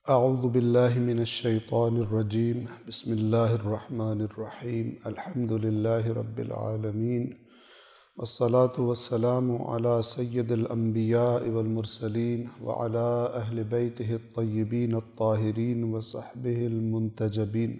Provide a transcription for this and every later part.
أعوذ بالله من الشيطان الرجيم بسم الله الرحمن الرحيم الحمد لله رب العالمين والصلاة والسلام على سيد الأنبياء والمرسلين وعلى أهل بيته الطيبين الطاهرين وصحبه المنتجبين।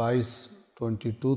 22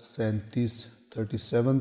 37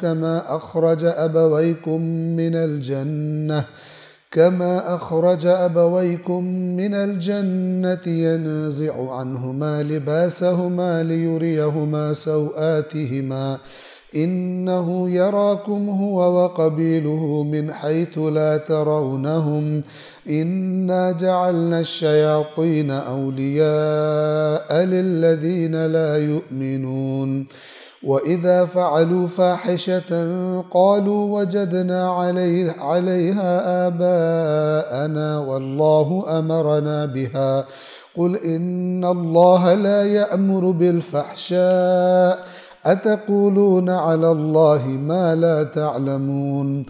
كما أخرج أبويكم من الجنة ينزع عنهما لباسهما ليريهما سوآتهما إنه يراكم هو وقبيله من حيث لا ترونهم إنا جعلنا الشياطين أولياء للذين لا يؤمنون وإذا فعلوا فاحشة قالوا وجدنا عليها آباءنا والله أمرنا بها قل إن الله لا يأمر بالفحشاء أتقولون على الله ما لا تعلمون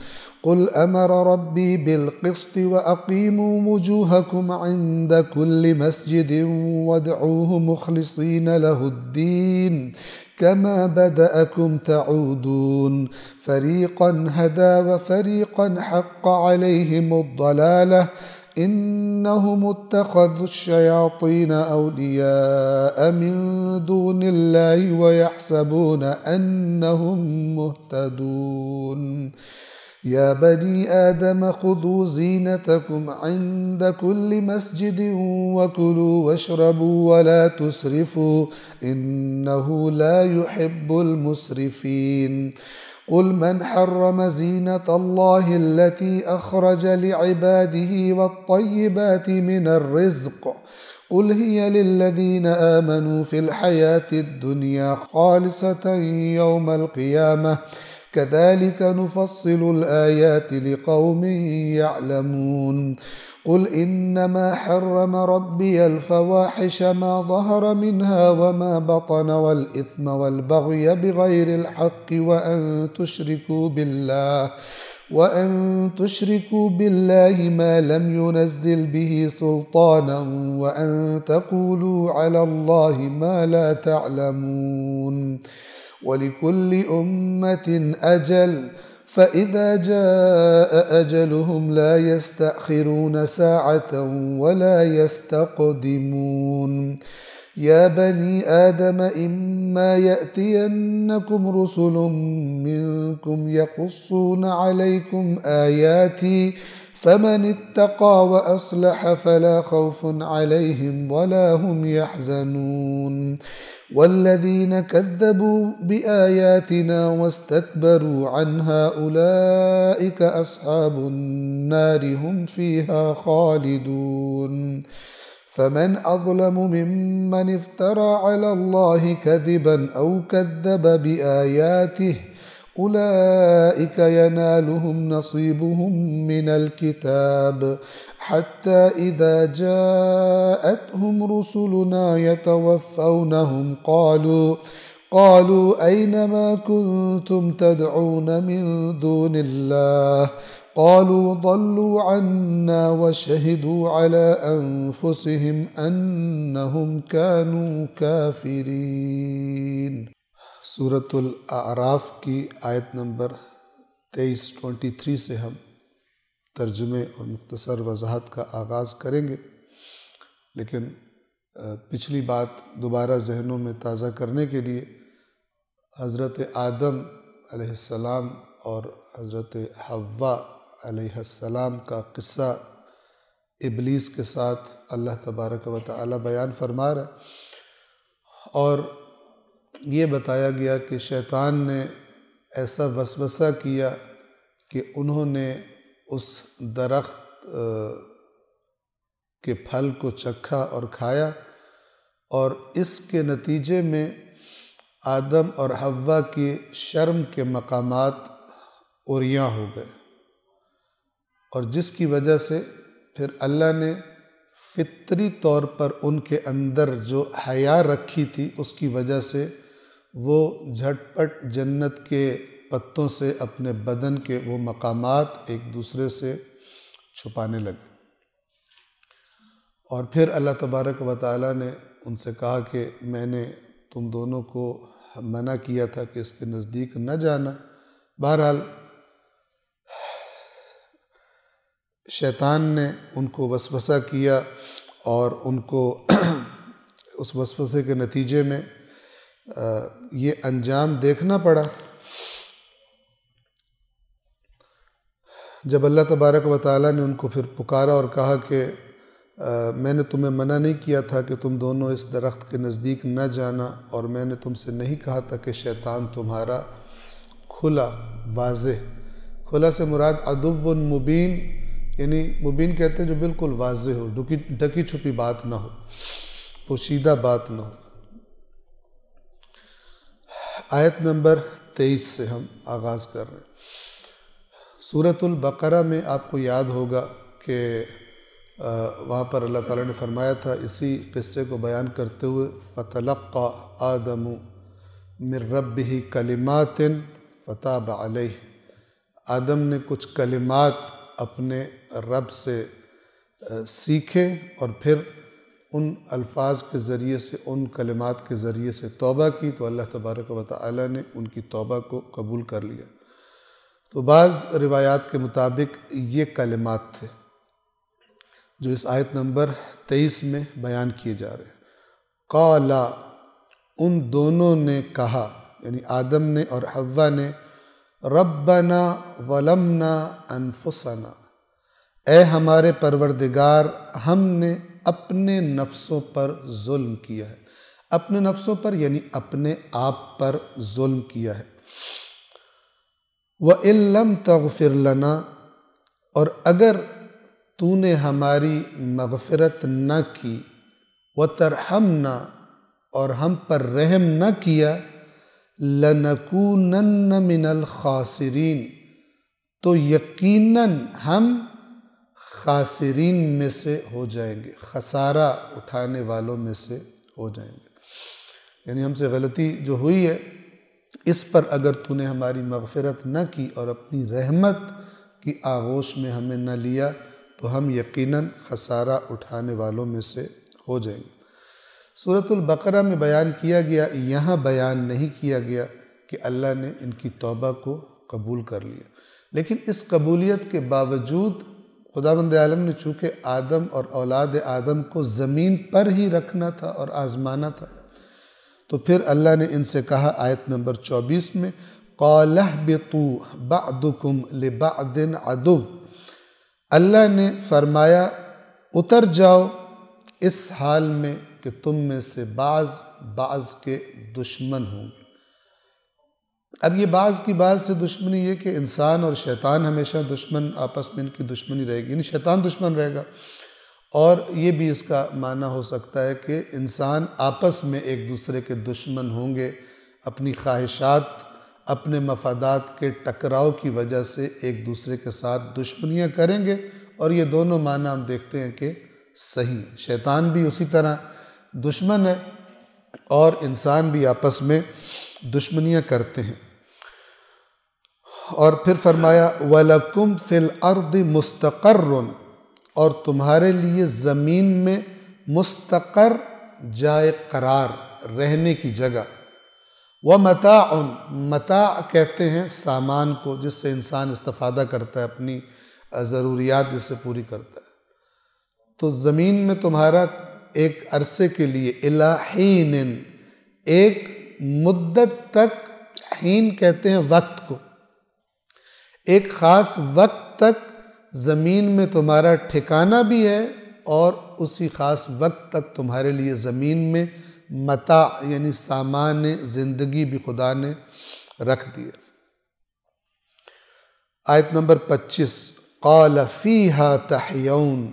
قل أمر ربي بالقسط وأقيموا وجوهكم عند كل مسجد وادعوه مخلصين له الدين كما بدأكم تعودون فريقا هدى وفريقا حق عليهم الضلالة إنهم اتخذوا الشياطين أولياء من دون الله ويحسبون أنهم مهتدون. يا بني آدم خذوا زينتكم عند كل مسجد وكلوا واشربوا ولا تسرفوا إنه لا يحب المسرفين. قل من حرم زينة الله التي أخرج لعباده والطيبات من الرزق قل هي للذين آمنوا في الحياة الدنيا خالصة يوم القيامة كذلك نفصل الآيات لقوم يعلمون. قل إنما حرم ربي الفواحش ما ظهر منها وما بطن والإثم والبغي بغير الحق وأن تشركوا بالله ما لم ينزل به سلطانا وأن تقولوا على الله ما لا تعلمون. ولكل أمة أجل فإذا جاء أجلهم لا يستأخرون ساعة ولا يستقدمون. يا بني آدم إما يأتينكم رسل منكم يقصون عليكم آياتي فمن اتقى وأصلح فلا خوف عليهم ولا هم يحزنون. والذين كذبوا بآياتنا واستكبروا عنها أولئك أصحاب النار هم فيها خالدون. فمن أظلم ممن افترى على الله كذبا أو كذب بآياته أولئك ينالهم نصيبهم من الكتاب حتى إذا جاءتهم رسلنا يتوفونهم قالوا أينما كنتم تدعون من دون الله قالوا ضلوا عنا وشهدوا على أنفسهم أنهم كانوا كافرين۔ سورة الاعراف کی آیت نمبر 23 سے ہم ترجمے اور مختصر وضاحت کا آغاز کریں گے، لیکن پچھلی بات دوبارہ ذہنوں میں تازہ کرنے کے لیے حضرت آدم علیہ السلام اور حضرت حوا علیہ السلام کا قصہ ابلیس کے ساتھ اللہ تبارک و تعالی بیان فرما رہا ہے، اور یہ بتایا گیا کہ شیطان نے ایسا وسوسہ کیا کہ انہوں نے اس درخت کے پھل کو چکھا اور کھایا، اور اس کے نتیجے میں آدم اور حوا کی شرم کے مقامات عریاں ہو گئے، اور جس کی وجہ سے پھر اللہ نے فطری طور پر ان کے اندر جو حیا رکھی تھی اس کی وجہ سے وہ جھٹ پٹ جنت کے پتوں سے اپنے بدن کے وہ مقامات ایک دوسرے سے چھپانے لگے، اور پھر اللہ تبارک و تعالی نے ان سے کہا کہ میں نے تم دونوں کو منع کیا تھا کہ اس کے نزدیک نہ جانا۔ بہرحال شیطان نے ان کو وسوسہ کیا، اور ان کو اس وسوسے کے نتیجے میں یہ انجام دیکھنا پڑا۔ جب اللہ تبارک و تعالیٰ نے ان کو پھر پکارا اور کہا کہ میں نے تمہیں منع نہیں کیا تھا کہ تم دونوں اس درخت کے نزدیک نہ جانا، اور میں نے تم سے نہیں کہا تھا کہ شیطان تمہارا کھلا واضح، کھلا سے مراد عدو مبین، یعنی مبین کہتے ہیں جو بالکل واضح ہو، ڈھکی چھپی بات نہ ہو، پوشیدہ بات نہ ہو۔ آیت نمبر 23 سے ہم آغاز کر رہے ہیں۔ سورۃ البقرہ میں آپ کو یاد ہوگا کہ وہاں پر اللہ تعالیٰ نے فرمایا تھا اسی قصے کو بیان کرتے ہوئے فَتَلَقَّى آدَمُ مِن رَبِّهِ كَلِمَاتٍ فَتَابَ عَلَيْهِ، آدم نے کچھ کلمات اپنے رب سے سیکھے، اور پھر ان الفاظ کے ذریعے سے، ان کلمات کے ذریعے سے توبہ کی، تو اللہ تبارک و تعالی نے ان کی توبہ کو قبول کر لیا۔ تو بعض روایات کے مطابق یہ کلمات تھے جو اس آیت نمبر 23 میں بیان کیے جا رہے ہیں۔ قالا، ان دونوں نے کہا، یعنی آدم نے اور حوا نے، ربنا ظلمنا انفسنا، اے ہمارے پروردگار ہم نے اپنے نفسوں پر ظلم کیا ہے، اپنے نفسوں پر یعنی اپنے آپ پر ظلم کیا ہے۔ وَإِن لَّمْ تَغْفِرْ لَنَا، اور اگر تو نے ہماری مغفرت نہ کی، وَتَرْحَمْنَا، اور ہم پر رحم نہ کیا، لَنَكُونَنَّ مِنَ الْخَاسِرِينَ، تو یقیناً ہم خاسرین میں سے ہو جائیں گے، خسارہ اٹھانے والوں میں سے ہو جائیں گے۔ یعنی ہم سے غلطی جو ہوئی ہے اس پر اگر تو نے ہماری مغفرت نہ کی اور اپنی رحمت کی آغوش میں ہمیں نہ لیا تو ہم یقیناً خسارہ اٹھانے والوں میں سے ہو جائیں گے۔ سورۃ البقرہ میں بیان کیا گیا، یہاں بیان نہیں کیا گیا کہ اللہ نے ان کی توبہ کو قبول کر لیا، لیکن اس قبولیت کے باوجود خداوند عالم نے چونکہ آدم اور اولاد آدم کو زمین پر ہی رکھنا تھا اور آزمانا تھا، تو پھر اللہ نے ان سے کہا آیت نمبر 24 میں، قَالَ اهْبِطُوا بَعْضُكُمْ لِبَعْضٍ عَدُوٌّ، اللہ نے فرمایا اتر جاؤ اس حال میں کہ تم میں سے بعض کے دشمن ہوں گے۔ اب یہ بعض کی بعض سے دشمنی یہ کہ انسان اور شیطان ہمیشہ دشمن، آپس میں ان کی دشمنی رہے گی، یعنی شیطان دشمن رہے گا، اور یہ بھی اس کا معنی ہو سکتا ہے کہ انسان آپس میں ایک دوسرے کے دشمن ہوں گے، اپنی خواہشات، اپنے مفادات کے ٹکراؤ کی وجہ سے ایک دوسرے کے ساتھ دشمنیاں کریں گے، اور یہ دونوں معنی ہم دیکھتے ہیں کہ صحیح ہیں۔ شیطان بھی اسی طرح دشمن ہے، اور انسان بھی آپس میں دشمنیاں کرتے ہیں۔ اور پھر فرمایا وَلَكُمْ فِي الْأَرْضِ مُسْتَقَرٌّ، اور تمہارے لیے زمین میں مستقر، جائے قرار، رہنے کی جگہ، وَمَتَاعٌ، متاع کہتے ہیں سامان کو جس سے انسان استفادہ کرتا ہے، اپنی ضروریات جس سے پوری کرتا ہے۔ تو زمین میں تمہارا ایک عرصے کے لیے اِلَى حِینٍ، ایک مدت تک، حین کہتے ہیں وقت کو، ایک خاص وقت تک زمین میں تمہارا ٹھکانہ بھی ہے، اور اسی خاص وقت تک تمہارے لیے زمین میں متاع یعنی سامان زندگی بھی خدا نے رکھ دیا۔ آیت نمبر 25، قَالَ فِيهَا تَحْيَوْنَ،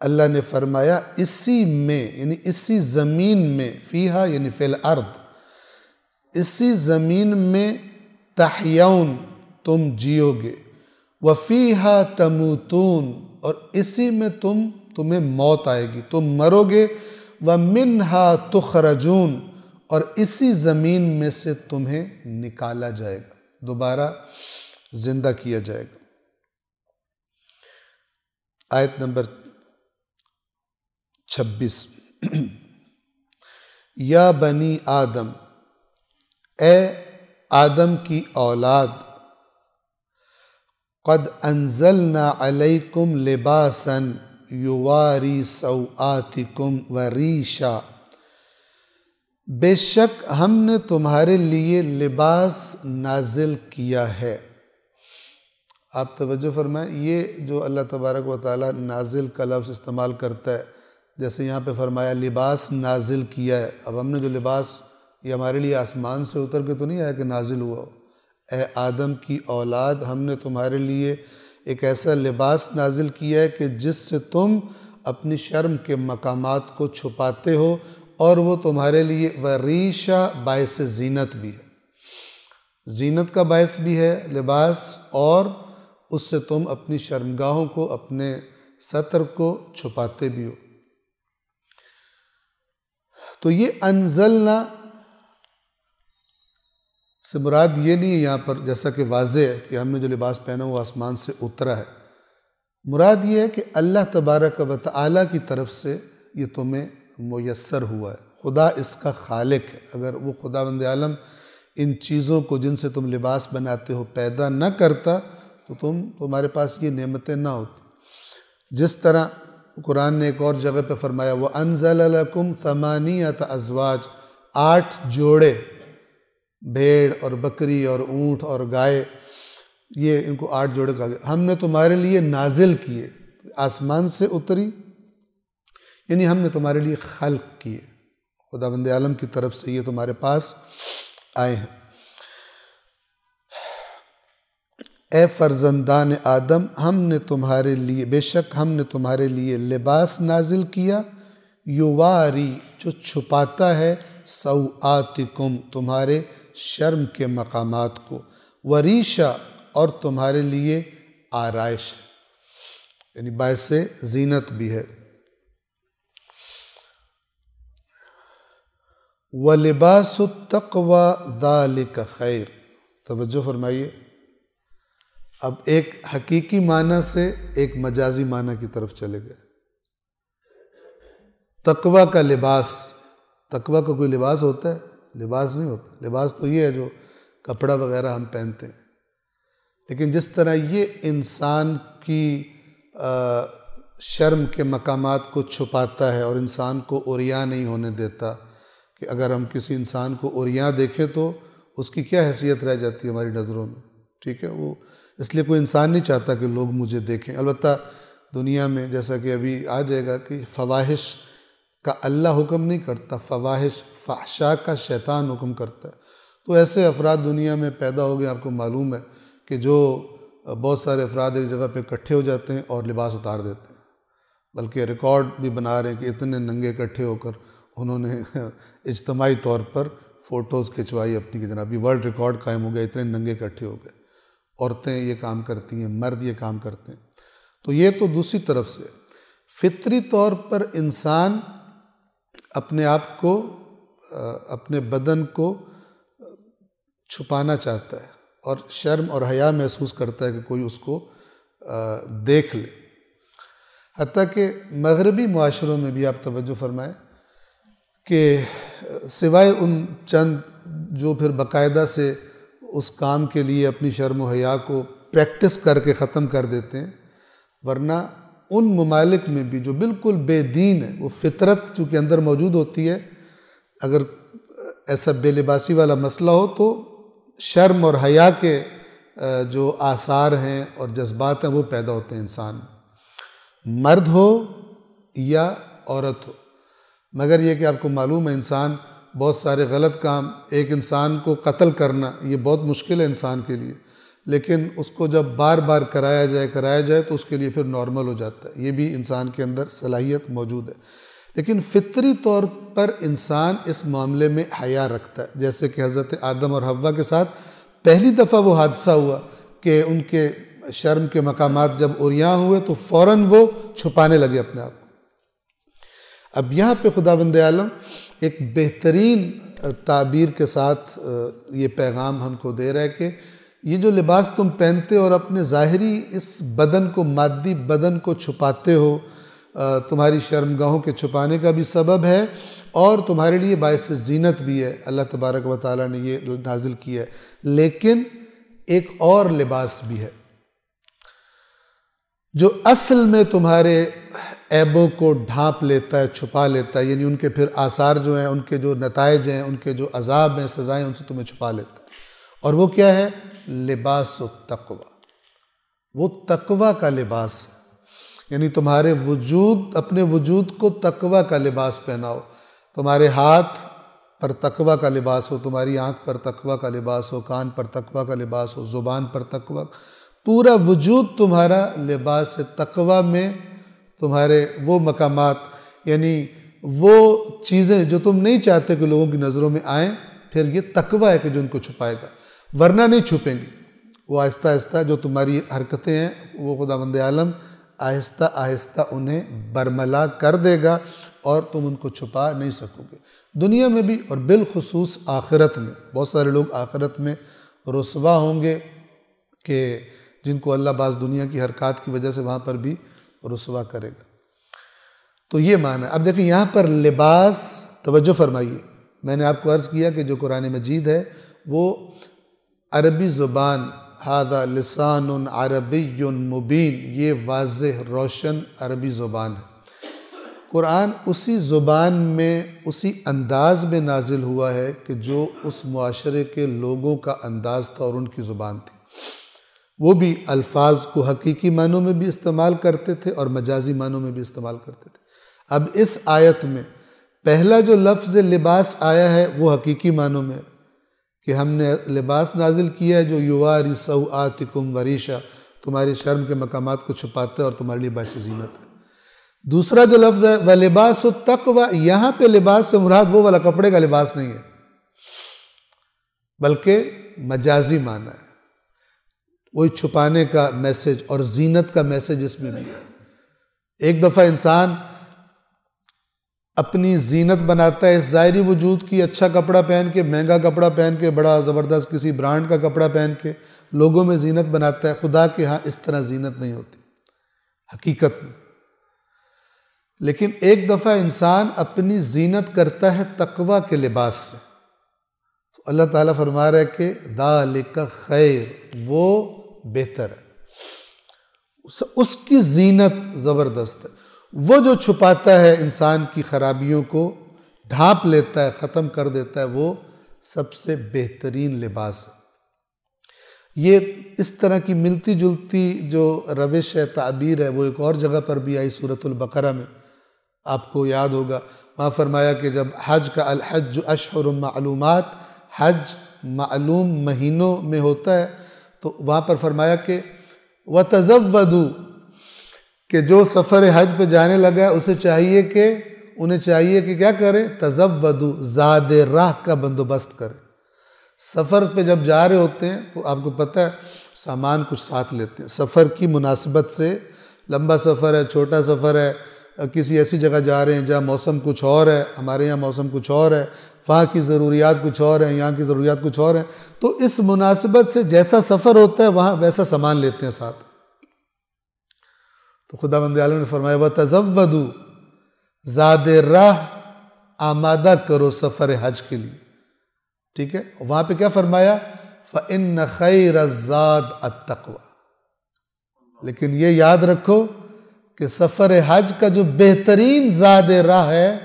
اللہ نے فرمایا اسی میں یعنی اسی زمین میں، فیہا یعنی فی الارض، اسی زمین میں تحیون تم جیو گے، وفیہا تموتون، اور اسی میں تمہیں موت آئے گی، تم مرو گے، ومنہا تخرجون، اور اسی زمین میں سے تمہیں نکالا جائے گا، دوبارہ زندہ کیا جائے گا۔ آیت نمبر 26، یا بنی آدم، اے آدم کی اولاد، قد انزلنا علیکم لباسا یواری سوآتکم وریشا، بے شک ہم نے تمہارے لیے لباس نازل کیا ہے۔ آپ توجہ فرمائیں، یہ جو اللہ تبارک و تعالیٰ نازل کا لفظ استعمال کرتا ہے، جیسے یہاں پہ فرمایا لباس نازل کیا ہے، اب ہم نے جو لباس یہ ہمارے لیے آسمان سے اتر کے تو نہیں آیا کہ نازل ہوا ہو۔ اے آدم کی اولاد، ہم نے تمہارے لیے ایک ایسا لباس نازل کیا ہے کہ جس سے تم اپنی شرم کے مقامات کو چھپاتے ہو، اور وہ تمہارے لیے وریشہ باعث زینت بھی ہے، زینت کا باعث بھی ہے لباس، اور اس سے تم اپنی شرمگاہوں کو، اپنے ستر کو چھپاتے بھی ہو۔ تو یہ انزلنا سے مراد یہ نہیں ہے یہاں پر، جیسا کہ واضح ہے کہ ہم نے جو لباس پہنا وہ آسمان سے اترا ہے، مراد یہ ہے کہ اللہ تبارک و تعالیٰ کی طرف سے یہ تمہیں میسر ہوا ہے، خدا اس کا خالق ہے۔ اگر وہ خداوند عالم ان چیزوں کو جن سے تم لباس بناتے ہو پیدا نہ کرتا تو تمہارے پاس یہ نعمتیں نہ ہوتی۔ جس طرح قرآن نے ایک اور جگہ پہ فرمایا وَأَنزَلَ لَكُمْ ثَمَانِيَةَ أَزْوَاجٍ، 8 جوڑے، بھیڑ اور بکری اور اونٹ اور گائے، یہ ان کو 8 جوڑے کہا گیا، ہم نے تمہارے لیے نازل کیے، آسمان سے اتری، یعنی ہم نے تمہارے لیے خلق کیے، خداوند عالم کی طرف سے یہ تمہارے پاس آئے ہیں۔ اے فرزندان آدم، ہم نے تمہارے لیے، بے شک ہم نے تمہارے لیے لباس نازل کیا، یواری، جو چھپاتا ہے، سوآتکم، تمہارے شرم کے مقامات کو، وریشا، اور تمہارے لیے آرائش، یعنی باعث زینت بھی ہے۔ وَلِبَاسُ التَّقْوَى ذَلِكَ خَيْرٌ، توجہ فرمائیے، اب ایک حقیقی معنی سے ایک مجازی معنی کی طرف چلے گئے۔ تقوی کا لباس، تقوی کا کوئی لباس ہوتا ہے؟ لباس نہیں ہوتا، لباس تو یہ ہے جو کپڑا وغیرہ ہم پہنتے ہیں، لیکن جس طرح یہ انسان کی شرم کے مقامات کو چھپاتا ہے اور انسان کو عریاں نہیں ہونے دیتا، کہ اگر ہم کسی انسان کو عریاں دیکھیں تو اس کی کیا حیثیت رہ جاتی ہے ہماری نظروں میں، ٹھیک ہے، وہ اس لیے کوئی انسان نہیں چاہتا کہ لوگ مجھے دیکھیں۔ البتہ دنیا میں جیسا کہ ابھی آ جائے گا کہ فواحش کا اللہ حکم نہیں کرتا، فواحش، فحشاء کا شیطان حکم کرتا ہے، تو ایسے افراد دنیا میں پیدا ہو گئے، آپ کو معلوم ہے کہ جو بہت سارے افراد ایک جگہ پہ اکٹھے ہو جاتے ہیں اور لباس اتار دیتے ہیں، بلکہ ریکارڈ بھی بنا رہے ہیں کہ اتنے ننگے اکٹھے ہو کر انہوں نے اجتماعی طور پر فوٹوز کھنچوائی اپنی، کہ جناب یہ ورلڈ ریکارڈ قائم ہو گیا، اتنے ننگے اکٹھے ہو گئے، عورتیں یہ کام کرتی ہیں، مرد یہ کام کرتے ہیں۔ تو یہ تو دوسری طرف سے فطری طور پر انسان اپنے آپ کو اپنے بدن کو چھپانا چاہتا ہے اور شرم اور حیا محسوس کرتا ہے کہ کوئی اس کو دیکھ لے۔ حتیٰ کہ مغربی معاشروں میں بھی آپ توجہ فرمائیں کہ سوائے ان چند جو پھر باقاعدہ سے اس کام کے لیے اپنی شرم و حیا کو پریکٹس کر کے ختم کر دیتے ہیں، ورنہ ان ممالک میں بھی جو بالکل بے دین ہے، وہ فطرت چونکہ اندر موجود ہوتی ہے، اگر ایسا بے لباسی والا مسئلہ ہو تو شرم اور حیا کے جو آثار ہیں اور جذبات ہیں وہ پیدا ہوتے ہیں انسان میں، مرد ہو یا عورت ہو۔ مگر یہ کہ آپ کو معلوم ہے انسان بہت سارے غلط کام، ایک انسان کو قتل کرنا یہ بہت مشکل ہے انسان کے لیے، لیکن اس کو جب بار بار کرایا جائے تو اس کے لیے پھر نارمل ہو جاتا ہے۔ یہ بھی انسان کے اندر صلاحیت موجود ہے، لیکن فطری طور پر انسان اس معاملے میں حیا رکھتا ہے۔ جیسے کہ حضرت آدم اور حوا کے ساتھ پہلی دفعہ وہ حادثہ ہوا کہ ان کے شرم کے مقامات جب عریاں ہوئے تو فوراً وہ چھپانے لگے اپنے آپ کو۔ اب یہاں پہ خداوند عالم ایک بہترین تعبیر کے ساتھ یہ پیغام ہم کو دے رہا ہے کہ یہ جو لباس تم پہنتے اور اپنے ظاہری اس بدن کو، مادی بدن کو چھپاتے ہو، تمہاری شرمگاہوں کے چھپانے کا بھی سبب ہے اور تمہارے لیے باعث زینت بھی ہے، اللہ تبارک و تعالیٰ نے یہ نازل کیا ہے۔ لیکن ایک اور لباس بھی ہے جو اصل میں تمہارے عیبوں کو ڈھانپ لیتا ہے، چھپا لیتا ہے، یعنی ان کے پھر آثار جو ہیں، ان کے جو نتائج ہیں، ان کے جو عذاب ہیں، سزائیں، ان سے تمہیں چھپا لیتا ہے۔ اور وہ کیا ہے؟ لباس التقوی، وہ تقوی کا لباس ہے، یعنی تمہارے وجود، اپنے وجود کو تقوی کا لباس پہناؤ۔ تمہارے ہاتھ پر تقوی کا لباس ہو، تمہاری آنکھ پر تقوی کا لباس ہو، کان پر تقوی کا لباس ہو، زبان پر تقوی، پورا وجود تمہارا لباس تقوی میں، تمہارے وہ مقامات، یعنی وہ چیزیں جو تم نہیں چاہتے کہ لوگوں کی نظروں میں آئیں، پھر یہ تقوی ہے کہ جو ان کو چھپائے گا، ورنہ نہیں چھپیں گی۔ وہ آہستہ آہستہ جو تمہاری حرکتیں ہیں وہ خداوند عالم آہستہ آہستہ انہیں برملا کر دے گا اور تم ان کو چھپا نہیں سکو گے، دنیا میں بھی اور بالخصوص آخرت میں۔ بہت سارے لوگ آخرت میں رسوا ہوں گے کہ جن کو اللہ بعض دنیا کی حرکات کی وجہ سے وہاں پر بھی رسوا کرے گا۔ تو یہ معنی ہے۔ اب دیکھیں یہاں پر لباس، توجہ فرمائیے، میں نے آپ کو عرض کیا کہ جو قرآن مجید ہے وہ عربی زبان، ھذا لسان عربی مبین، یہ واضح روشن عربی زبان ہے۔ قرآن اسی زبان میں، اسی انداز میں نازل ہوا ہے کہ جو اس معاشرے کے لوگوں کا انداز تھا اور ان کی زبان تھی۔ وہ بھی الفاظ کو حقیقی معنوں میں بھی استعمال کرتے تھے اور مجازی معنوں میں بھی استعمال کرتے تھے۔ اب اس آیت میں پہلا جو لفظ لباس آیا ہے وہ حقیقی معنوں میں ہے کہ ہم نے لباس نازل کیا ہے جو یواری سوآتکم وریشا، تمہاری شرم کے مقامات کو چھپاتا ہے اور تمہارے لیے باعث زینت ہے۔ دوسرا جو لفظ ہے وَلِبَاسُ التَّقْوَى، یہاں پہ لباس سے مراد وہ والا کپڑے کا لباس نہیں ہے بلکہ مجازی معنی ہے، وہی چھپانے کا میسج اور زینت کا میسج اس میں بھی ہے۔ ایک دفعہ انسان اپنی زینت بناتا ہے اس ظاہری وجود کی، اچھا کپڑا پہن کے، مہنگا کپڑا پہن کے، بڑا زبردست کسی برانڈ کا کپڑا پہن کے لوگوں میں زینت بناتا ہے۔ خدا کے ہاں اس طرح زینت نہیں ہوتی حقیقت میں۔ لیکن ایک دفعہ انسان اپنی زینت کرتا ہے تقوی کے لباس سے، تو اللہ تعالیٰ فرما رہا ہے کہ ذالک خیر، وہ بہتر ہے، اس کی زینت زبردست ہے۔ وہ جو چھپاتا ہے انسان کی خرابیوں کو، ڈھانپ لیتا ہے، ختم کر دیتا ہے، وہ سب سے بہترین لباس ہے۔ یہ اس طرح کی ملتی جلتی جو روش ہے، تعبیر ہے، وہ ایک اور جگہ پر بھی آئی سورۃ البقرہ میں، آپ کو یاد ہوگا، وہاں فرمایا کہ جب حج کا الحج اشہر معلومات، حج معلوم مہینوں میں ہوتا ہے، تو وہاں پر فرمایا کہ وَتَزَوَّدُوا، کہ جو سفر حج پہ جانے لگا ہے اسے چاہیے کہ انہیں چاہیے کہ کیا کرے؟ تزودوا، زاد راہ کا بندوبست کرے۔ سفر پہ جب جا رہے ہوتے ہیں تو آپ کو پتہ ہے سامان کچھ ساتھ لیتے ہیں، سفر کی مناسبت سے، لمبا سفر ہے، چھوٹا سفر ہے، کسی ایسی جگہ جا رہے ہیں جہاں موسم کچھ اور ہے، ہمارے یہاں موسم کچھ اور ہے، وہاں کی ضروریات کچھ اور ہیں، یہاں کی ضروریات کچھ اور ہیں، تو اس مناسبت سے جیسا سفر ہوتا ہے وہاں ویسا سامان لیتے ہیں ساتھ۔ تو خداوند عالم نے فرمایا وَتَزَوَّدُوا، زاد راہ آمادہ کرو سفر حج کے لیے، ٹھیک ہے۔ وہاں پہ کیا فرمایا؟ فَإِنَّ خَيْرَ الزَّادِ التَّقْوَىٰ، لیکن یہ یاد رکھو کہ سفر حج کا جو بہترین زاد راہ ہے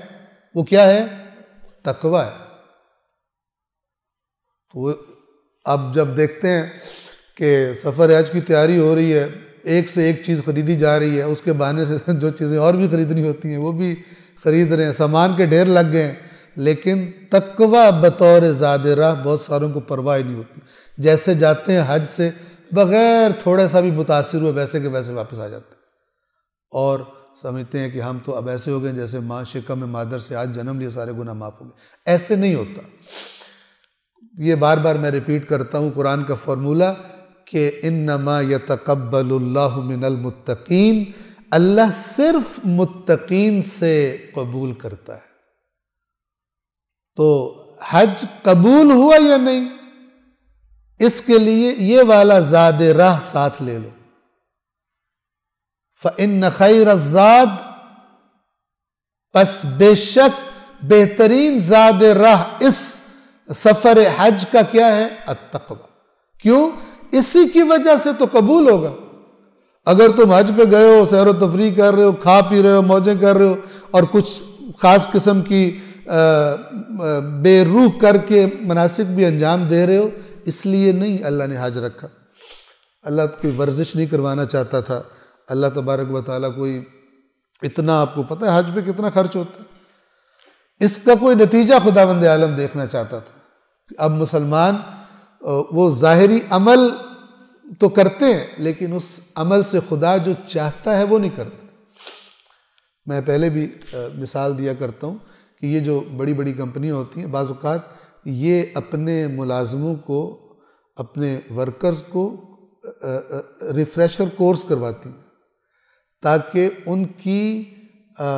وہ کیا ہے؟ تقویٰ ہے۔ تو اب جب دیکھتے ہیں کہ سفر حج کی تیاری ہو رہی ہے، ایک سے ایک چیز خریدی جا رہی ہے، اس کے بہانے سے جو چیزیں اور بھی خریدنی ہوتی ہیں وہ بھی خرید رہے ہیں، سامان کے ڈھیر لگ گئے ہیں، لیکن تقویٰ بطور زاد راہ بہت ساروں کو پرواہ نہیں ہوتی۔ جیسے جاتے ہیں حج سے بغیر تھوڑا سا بھی متاثر ہوئے ویسے کے ویسے واپس آ جاتے ہیں، اور سمجھتے ہیں کہ ہم تو اب ایسے ہو گئے جیسے ماں شکم مادر سے آج جنم لیا، سارے گناہ معاف ہو گئے۔ ایسے نہیں ہوتا۔ یہ بار بار میں ریپیٹ کرتا ہوں قرآن کا فارمولہ کہ انما یتقبل اللہ من المتقین، اللہ صرف متقین سے قبول کرتا ہے۔ تو حج قبول ہوا یا نہیں، اس کے لیے یہ والا زاد راہ ساتھ لے لو۔ فَإِنَّ خَيْرَ الزَّادِ، پس بے شک بہترین زاد راہ اس سفر حج کا کیا ہے؟ التقویٰ۔ کیوں؟ اسی کی وجہ سے تو قبول ہوگا۔ اگر تم حج پہ گئے ہو، سیر و تفریح کر رہے ہو، کھا پی رہے ہو، موجیں کر رہے ہو، اور کچھ خاص قسم کی بے روح کر کے مناسک بھی انجام دے رہے ہو، اس لیے نہیں اللہ نے حج رکھا۔ اللہ کوئی ورزش نہیں کروانا چاہتا تھا، اللہ تبارک و تعالیٰ کوئی اتنا، آپ کو پتہ ہے حج پہ کتنا خرچ ہوتا ہے، اس کا کوئی نتیجہ خداوند عالم دیکھنا چاہتا تھا۔ اب مسلمان وہ ظاہری عمل تو کرتے ہیں، لیکن اس عمل سے خدا جو چاہتا ہے وہ نہیں کرتے۔ میں پہلے بھی مثال دیا کرتا ہوں کہ یہ جو بڑی بڑی کمپنیاں ہوتی ہیں، بعض اوقات یہ اپنے ملازموں کو، اپنے ورکرز کو ریفریشر کورس کرواتی ہیں تاکہ ان کی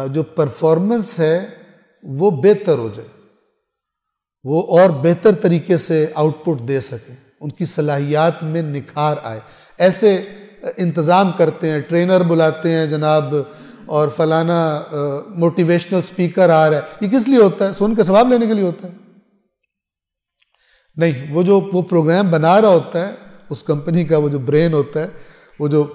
جو پرفارمنس ہے وہ بہتر ہو جائے، وہ اور بہتر طریقے سے آؤٹ پٹ دے سکیں، ان کی صلاحیات میں نکھار آئے۔ ایسے انتظام کرتے ہیں، ٹرینر بلاتے ہیں جناب، اور فلانا موٹیویشنل سپیکر آ رہا ہے۔ یہ کس لیے ہوتا ہے؟ سن کے ثواب لینے کے لیے ہوتا ہے؟ نہیں، وہ جو وہ پروگرام بنا رہا ہوتا ہے، اس کمپنی کا وہ جو برین ہوتا ہے، وہ جو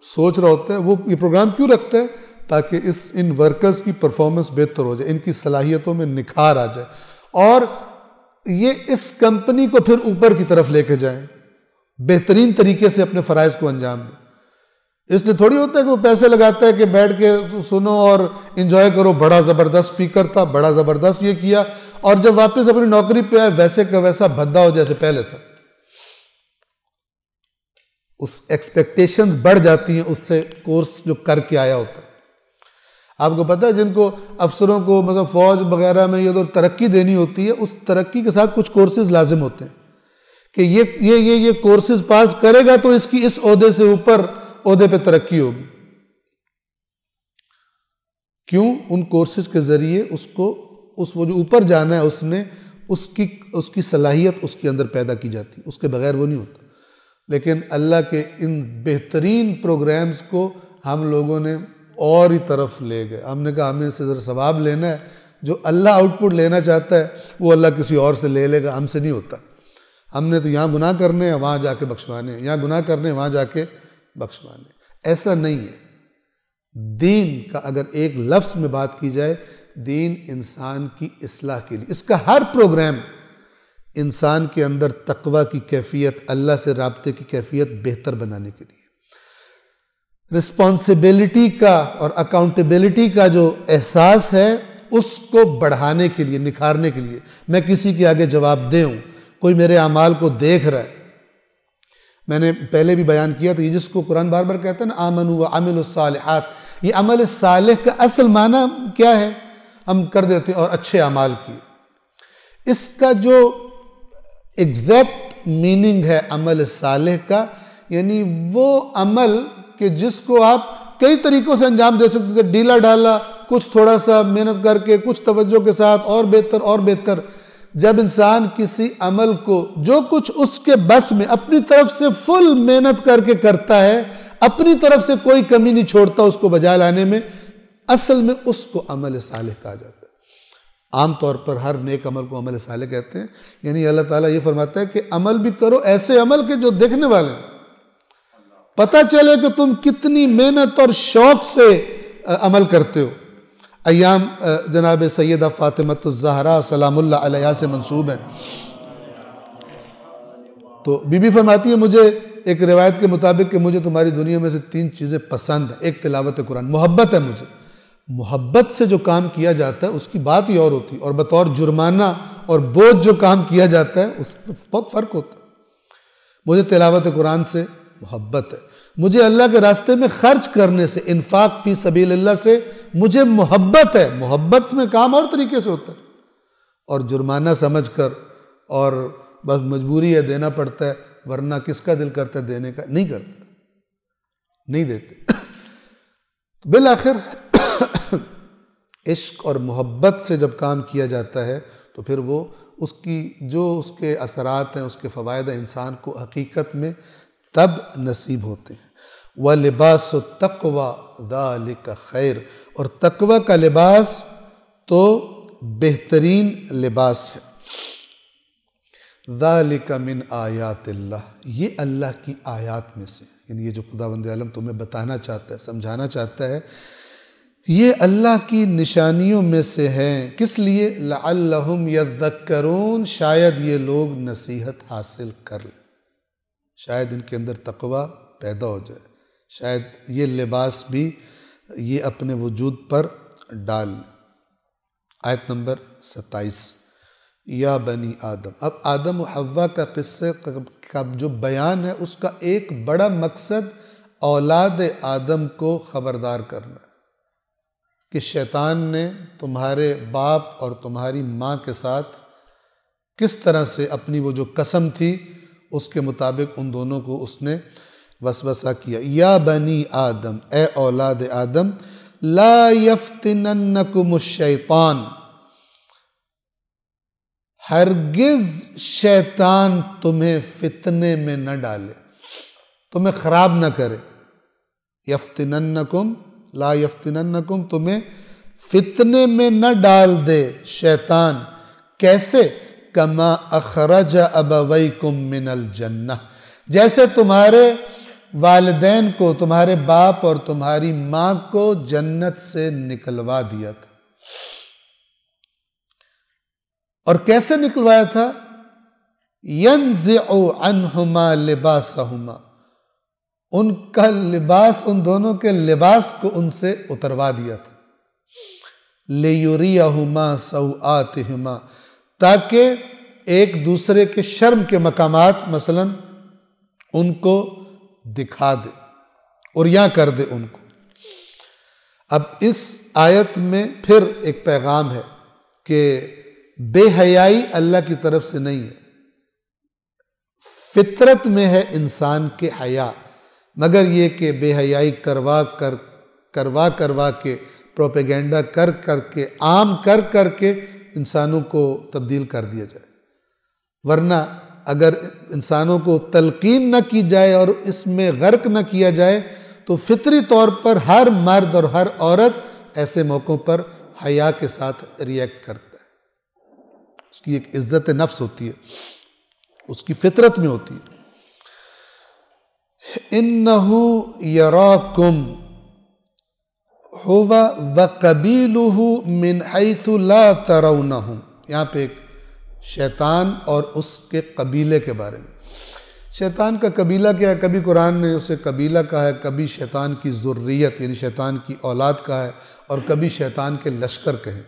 سوچ رہا ہوتا ہے، وہ یہ پروگرام کیوں رکھتا ہے؟ تاکہ ان ورکرز کی پرفارمنس بہتر ہو جائے، ان کی صلاحیتوں میں نکھار آ جائے، اور یہ اس کمپنی کو پھر اوپر کی طرف لے کے جائیں، بہترین طریقے سے اپنے فرائض کو انجام دیں۔ اس لیے تھوڑی ہوتا ہے کہ وہ پیسے لگاتا ہے کہ بیٹھ کے سنو اور انجوائے کرو، بڑا زبردست سپیکر تھا، بڑا زبردست یہ کیا، اور جب واپس اپنی نوکری پہ آئے ویسے کا ویسا بھدا ہو جیسے پہلے تھا۔ اس ایکسپیکٹیشنز بڑھ جاتی ہیں اس سے کورس جو کر کے آیا ہوتا ہے۔ آپ کو پتہ ہے جن کو افسروں کو مطلب فوج وغیرہ میں یہ ترقی دینی ہوتی ہے، اس ترقی کے ساتھ کچھ کورسز لازم ہوتے ہیں کہ یہ کورسز پاس کرے گا تو اس کی اس عہدے سے اوپر عہدے پہ ترقی ہوگی۔ کیوں؟ ان کورسز کے ذریعے وہ جو اوپر جانا ہے اس کی صلاحیت اس کے اندر پیدا کی جاتی ہے، اس کے بغیر وہ نہیں ہوتا۔ لیکن اللہ کے ان بہترین پروگرامز کو ہم لوگوں نے اور ہی طرف لے گئے۔ ہم نے کہا ہمیں سے ذرا ثواب لینا ہے، جو اللہ آؤٹ پٹ لینا چاہتا ہے وہ اللہ کسی اور سے لے لے گا، ہم سے نہیں ہوتا۔ ہم نے تو یہاں گناہ کرنے ہیں، وہاں جا کے بخشوانے ہیں، یہاں گناہ کرنے ہیں، وہاں جا کے بخشوانے۔ ایسا نہیں ہے۔ دین کا اگر ایک لفظ میں بات کی جائے، دین انسان کی اصلاح کے لیے، اس کا ہر پروگرام انسان کے اندر تقوی کی کیفیت، اللہ سے رابطے کی کیفیت بہتر بنانے کے لیے، رسپانسبلٹی کا اور اکاؤنٹیبلٹی کا جو احساس ہے اس کو بڑھانے کے لیے، نکھارنے کے لیے، میں کسی کے آگے جواب دہ ہوں، کوئی میرے اعمال کو دیکھ رہا ہے۔ میں نے پہلے بھی بیان کیا تھا، یہ جس کو قرآن بار بار کہتا ہے نا آمنوا وعملوا الصالحات، یہ عمل صالح کا اصل معنی کیا ہے؟ ہم کر دیتے ہیں اور اچھے اعمال کیے۔ اس کا جو ایگزیکٹ میننگ ہے عمل صالح کا، یعنی وہ عمل کہ جس کو آپ کئی طریقوں سے انجام دے سکتے تھے، ڈھیلا ڈھالا، کچھ تھوڑا سا محنت کر کے، کچھ توجہ کے ساتھ، اور بہتر اور بہتر۔ جب انسان کسی عمل کو جو کچھ اس کے بس میں اپنی طرف سے فل محنت کر کے کرتا ہے، اپنی طرف سے کوئی کمی نہیں چھوڑتا اس کو بجا لانے میں، اصل میں اس کو عمل صالح کہا جاتا ہے۔ عام طور پر ہر نیک عمل کو عمل صالح کہتے ہیں، یعنی اللہ تعالیٰ یہ فرماتا ہے کہ عمل بھی کرو ایسے عمل کے جو دیکھنے والے ہیں، پتہ چلے کہ تم کتنی محنت اور شوق سے عمل کرتے ہو۔ ایام جناب سیدہ فاطمۃ الزہرا سلام اللہ علیہا سے منسوب ہیں۔ تو بی بی فرماتی ہے مجھے ایک روایت کے مطابق کہ مجھے تمہاری دنیا میں سے 3 چیزیں پسند ہیں۔ ایک تلاوت قرآن، محبت ہے مجھے، محبت سے جو کام کیا جاتا ہے اس کی بات ہی اور ہوتی ہے، اور بطور جرمانہ اور بوجھ جو کام کیا جاتا ہے اس میں بہت فرق ہوتا ہے۔ مجھے تلاوت قرآن سے محبت ہے، مجھے اللہ کے راستے میں خرچ کرنے سے، انفاق فی سبیل اللہ سے مجھے محبت ہے۔ محبت میں کام اور طریقے سے ہوتا ہے، اور جرمانہ سمجھ کر اور بس مجبوری ہے دینا پڑتا ہے، ورنہ کس کا دل کرتا ہے دینے کا؟ نہیں کرتا، نہیں دیتے۔ تو بالآخر عشق اور محبت سے جب کام کیا جاتا ہے تو پھر وہ اس کی جو اس کے اثرات ہیں، اس کے فوائد ہیں، انسان کو حقیقت میں تب نصیب ہوتے ہیں۔ وَلِبَاسُ التَّقْوَى ذَلِكَ خَيْرٌ، اور تقوی کا لباس تو بہترین لباس ہے۔ ذَلِكَ مِنْ آیات اللہ، یہ اللہ کی آیات میں سے، یعنی یہ جو خداوند عالم تمہیں بتانا چاہتا ہے، سمجھانا چاہتا ہے، یہ اللہ کی نشانیوں میں سے ہیں۔ کس لیے؟ لعلہم یذکرون، شاید یہ لوگ نصیحت حاصل کر لیں، شاید ان کے اندر تقوی پیدا ہو جائے، شاید یہ لباس بھی یہ اپنے وجود پر ڈال لیں۔ آیت نمبر 27، یا بنی آدم۔ اب آدم و حوا کا قصے کا جو بیان ہے اس کا ایک بڑا مقصد اولاد آدم کو خبردار کرنا ہے کہ شیطان نے تمہارے باپ اور تمہاری ماں کے ساتھ کس طرح سے اپنی وہ جو قسم تھی اس کے مطابق ان دونوں کو اس نے وسوسہ کیا۔ یا بنی آدم، اے اولاد آدم، لا یفتننکم الشیطان، ہرگز شیطان تمہیں فتنے میں نہ ڈالے، تمہیں خراب نہ کرے۔ یفتننکم، لا یفتننکم، تمہیں فتنے میں نہ ڈال دے شیطان۔ کیسے؟ کما اخرج ابویکم من الجنہ، جیسے تمہارے والدین کو، تمہارے باپ اور تمہاری ماں کو جنت سے نکلوا دیا تھا۔ اور کیسے نکلوایا تھا؟ ینزع عنہما لباسہما، ان کا لباس، ان دونوں کے لباس کو ان سے اتروا دیا تھا۔ لیریہما سوآتہما، تاکہ ایک دوسرے کے شرم کے مقامات مثلا ان کو دکھا دے اور یہاں کر دے ان کو۔ اب اس آیت میں پھر ایک پیغام ہے کہ بے حیائی اللہ کی طرف سے نہیں ہے، فطرت میں ہے انسان کے حیا، مگر یہ کہ بے حیائی کروا کے پروپیگنڈا کر کے عام کر کے انسانوں کو تبدیل کر دیا جائے، ورنہ اگر انسانوں کو تلقین نہ کی جائے اور اس میں غرق نہ کیا جائے تو فطری طور پر ہر مرد اور ہر عورت ایسے موقعوں پر حیا کے ساتھ ریئیکٹ کرتا ہے۔ اس کی ایک عزت نفس ہوتی ہے، اس کی فطرت میں ہوتی ہے۔ اِنَّهُ يَرَاكُمْ هُوَ وَقَبِيلُهُ مِنْ حَيْثُ لَا تَرَوْنَهُمْ، یہاں پہ ایک شیطان اور اس کے قبیلے کے بارے میں۔ شیطان کا قبیلہ کیا ہے؟ کبھی قرآن نے اسے قبیلہ کہا ہے، کبھی شیطان کی ذریت یعنی شیطان کی اولاد کہا ہے، اور کبھی شیطان کے لشکر کہیں۔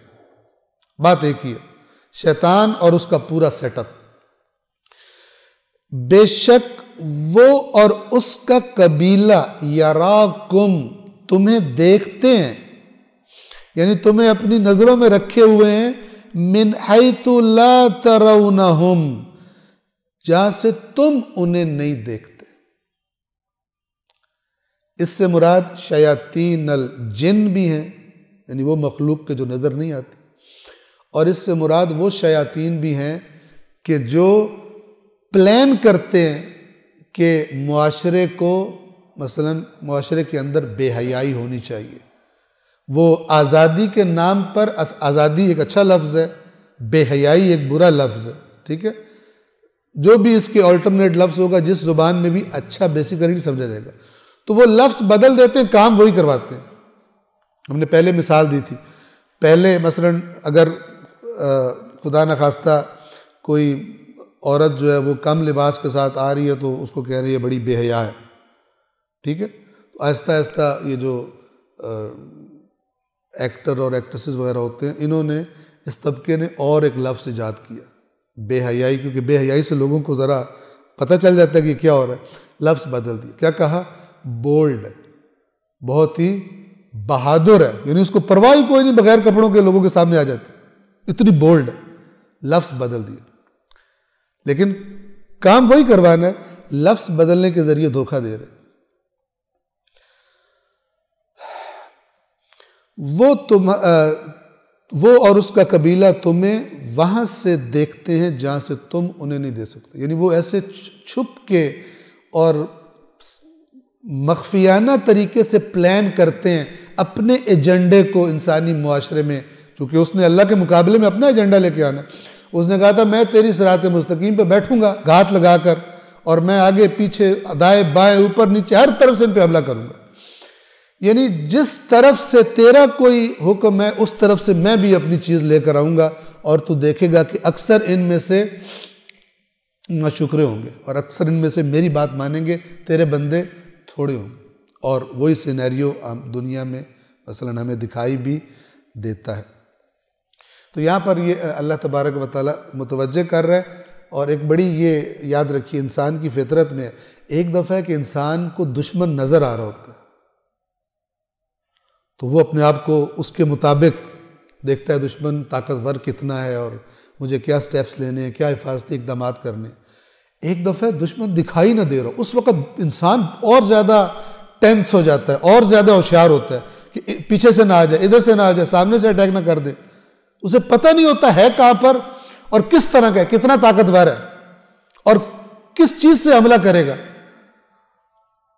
بات ایک ہی ہے، شیطان اور اس کا پورا سیٹ اپ۔ بے شک وہ اور اس کا قبیلہ یراکم، تمہیں دیکھتے ہیں، یعنی تمہیں اپنی نظروں میں رکھے ہوئے ہیں، من حیث لا ترونہم، جہاں سے تم انہیں نہیں دیکھتے۔ اس سے مراد شیاطین الجن بھی ہیں، یعنی وہ مخلوق کے جو نظر نہیں آتی، اور اس سے مراد وہ شیاطین بھی ہیں کہ جو پلان کرتے ہیں کہ معاشرے کو، مثلا معاشرے کے اندر بے حیائی ہونی چاہیے. وہ آزادی کے نام پر، آزادی ایک اچھا لفظ ہے، بے حیائی ایک برا لفظ ہے، ٹھیک ہے. جو بھی اس کے آلٹرنیٹ لفظ ہوگا جس زبان میں بھی اچھا بیسیکلی سمجھا جائے گا، تو وہ لفظ بدل دیتے ہیں، کام وہی کرواتے ہیں. ہم نے پہلے مثال دی تھی. پہلے مثلا اگر خدا نخواستہ کوئی عورت جو ہے وہ کم لباس کے ساتھ آ رہی ہے تو اس کو کہہ رہی ہے بڑی بے حیا ہے، ٹھیک ہے. تو آہستہ آہستہ یہ جو ایکٹر اور ایکٹریسز وغیرہ ہوتے ہیں، انہوں نے، اس طبقے نے اور ایک لفظ ایجاد کیا، بے حیائی، کیونکہ بے حیائی سے لوگوں کو ذرا پتہ چل جاتا ہے کہ کیا ہو رہا ہے. لفظ بدل دیا. کیا کہا؟ بولڈ، بہت ہی بہادر ہے، یعنی اس کو پرواہ ہی کوئی نہیں، بغیر کپڑوں کے لوگوں کے سامنے آ جاتی، اتنی بولڈ ہے. لفظ بدل دیا، لیکن کام وہی کروانا ہے، لفظ بدلنے کے ذریعے دھوکہ دے رہے. وہ اور اس کا قبیلہ تمہیں وہاں سے دیکھتے ہیں جہاں سے تم انہیں نہیں دے سکتے. یعنی وہ ایسے چھپ کے اور مخفیانہ طریقے سے پلان کرتے ہیں اپنے ایجنڈے کو انسانی معاشرے میں، چونکہ اس نے اللہ کے مقابلے میں اپنا ایجنڈا لے کے آنا. اس نے کہا تھا میں تیری صراط مستقیم پہ بیٹھوں گا گھات لگا کر، اور میں آگے پیچھے دائیں بائیں اوپر نیچے ہر طرف سے ان پہ حملہ کروں گا. یعنی جس طرف سے تیرا کوئی حکم ہے اس طرف سے میں بھی اپنی چیز لے کر آؤں گا، اور تو دیکھے گا کہ اکثر ان میں سے ناشکرے ہوں گے اور اکثر ان میں سے میری بات مانیں گے، تیرے بندے تھوڑے ہوں گے. اور وہی سینیریو دنیا میں مثلا ہمیں دکھائی بھی دیتا ہے. تو یہاں پر یہ اللہ تبارک و تعالیٰ متوجہ کر رہا ہے. اور ایک بڑی یہ یاد رکھیے انسان کی فطرت میں ایک دفعہ ہے کہ انسان کو دشمن نظر آ رہا ہوتا ہے تو وہ اپنے آپ کو اس کے مطابق دیکھتا ہے، دشمن طاقتور کتنا ہے اور مجھے کیا سٹیپس لینے ہیں، کیا حفاظتی اقدامات کرنے ہیں. ایک دفعہ دشمن دکھائی نہ دے رہا، اس وقت انسان اور زیادہ ٹینس ہو جاتا ہے، اور زیادہ ہوشیار ہوتا ہے کہ پیچھے سے نہ آ جائے، ادھر سے نہ آ جائے، سامنے سے اٹیک نہ کر دے. اسے پتہ نہیں ہوتا ہے کہاں پر اور کس طرح کا ہے، کتنا طاقتور ہے اور کس چیز سے حملہ کرے گا.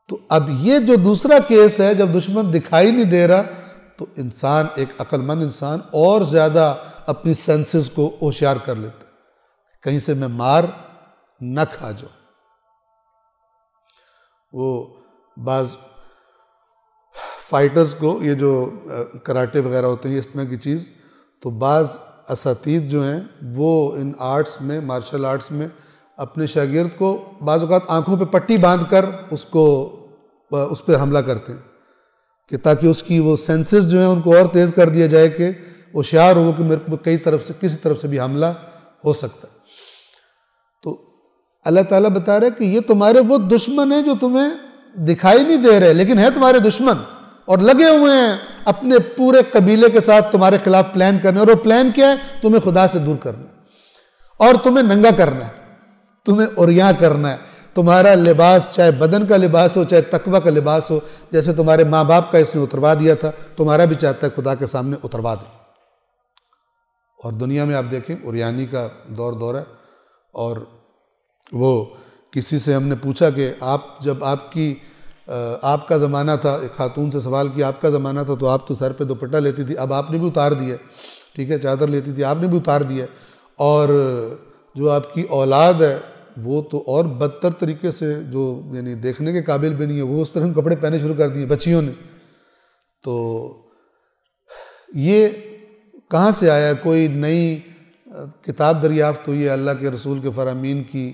تو اب یہ جو دوسرا کیس ہے، جب دشمن دکھائی نہیں دے رہا تو انسان، ایک عقل مند انسان اور زیادہ اپنی سینسز کو ہوشیار کر لیتا ہے، کہیں سے میں مار نہ کھا جاؤں. وہ بعض فائٹرز کو، یہ جو کراٹے وغیرہ ہوتے ہیں اس طرح کی چیز، تو بعض اساتید جو ہیں وہ ان آرٹس میں، مارشل آرٹس میں اپنے شاگرد کو بعض اوقات آنکھوں پہ پٹی باندھ کر اس پہ حملہ کرتے ہیں کہ تاکہ اس کی وہ سینسز جو ہیں ان کو اور تیز کر دیا جائے کہ ہوشیار ہو کہ میرے کو کئی طرف سے، کسی طرف سے بھی حملہ ہو سکتا ہے. تو اللہ تعالیٰ بتا رہا ہے کہ یہ تمہارے وہ دشمن ہیں جو تمہیں دکھائی نہیں دے رہے لیکن ہیں تمہارے دشمن، اور لگے ہوئے ہیں اپنے پورے قبیلے کے ساتھ تمہارے خلاف پلان کرنے. اور وہ پلان کیا ہے؟ تمہیں خدا سے دور کرنا ہے اور تمہیں ننگا کرنا ہے، تمہیں عریاں کرنا ہے. تمہارا لباس چاہے بدن کا لباس ہو چاہے تقوی کا لباس ہو، جیسے تمہارے ماں باپ کا اس نے اتروا دیا تھا، تمہارا بھی چاہتا ہے خدا کے سامنے اتروا دے. اور دنیا میں آپ دیکھیں عریانی کا دور ہے. اور وہ کسی سے ہم نے پوچھا کہ جب آپ کا زمانہ تھا، ایک خاتون سے سوال کیا، آپ کا زمانہ تھا تو آپ تو سر پہ دوپٹہ لیتی تھی، اب آپ نے بھی اتار دیا، ٹھیک ہے، چادر لیتی تھی، آپ نے بھی اتار دیا، اور جو آپ کی اولاد ہے وہ تو اور بدتر طریقے سے، جو یعنی دیکھنے کے قابل بھی نہیں ہے، وہ اس طرح کپڑے پہنے شروع کر دیے بچیوں نے. تو یہ کہاں سے آیا؟ کوئی نئی کتاب دریافت ہوئی ہے اللہ کے رسول کے فرامین کی،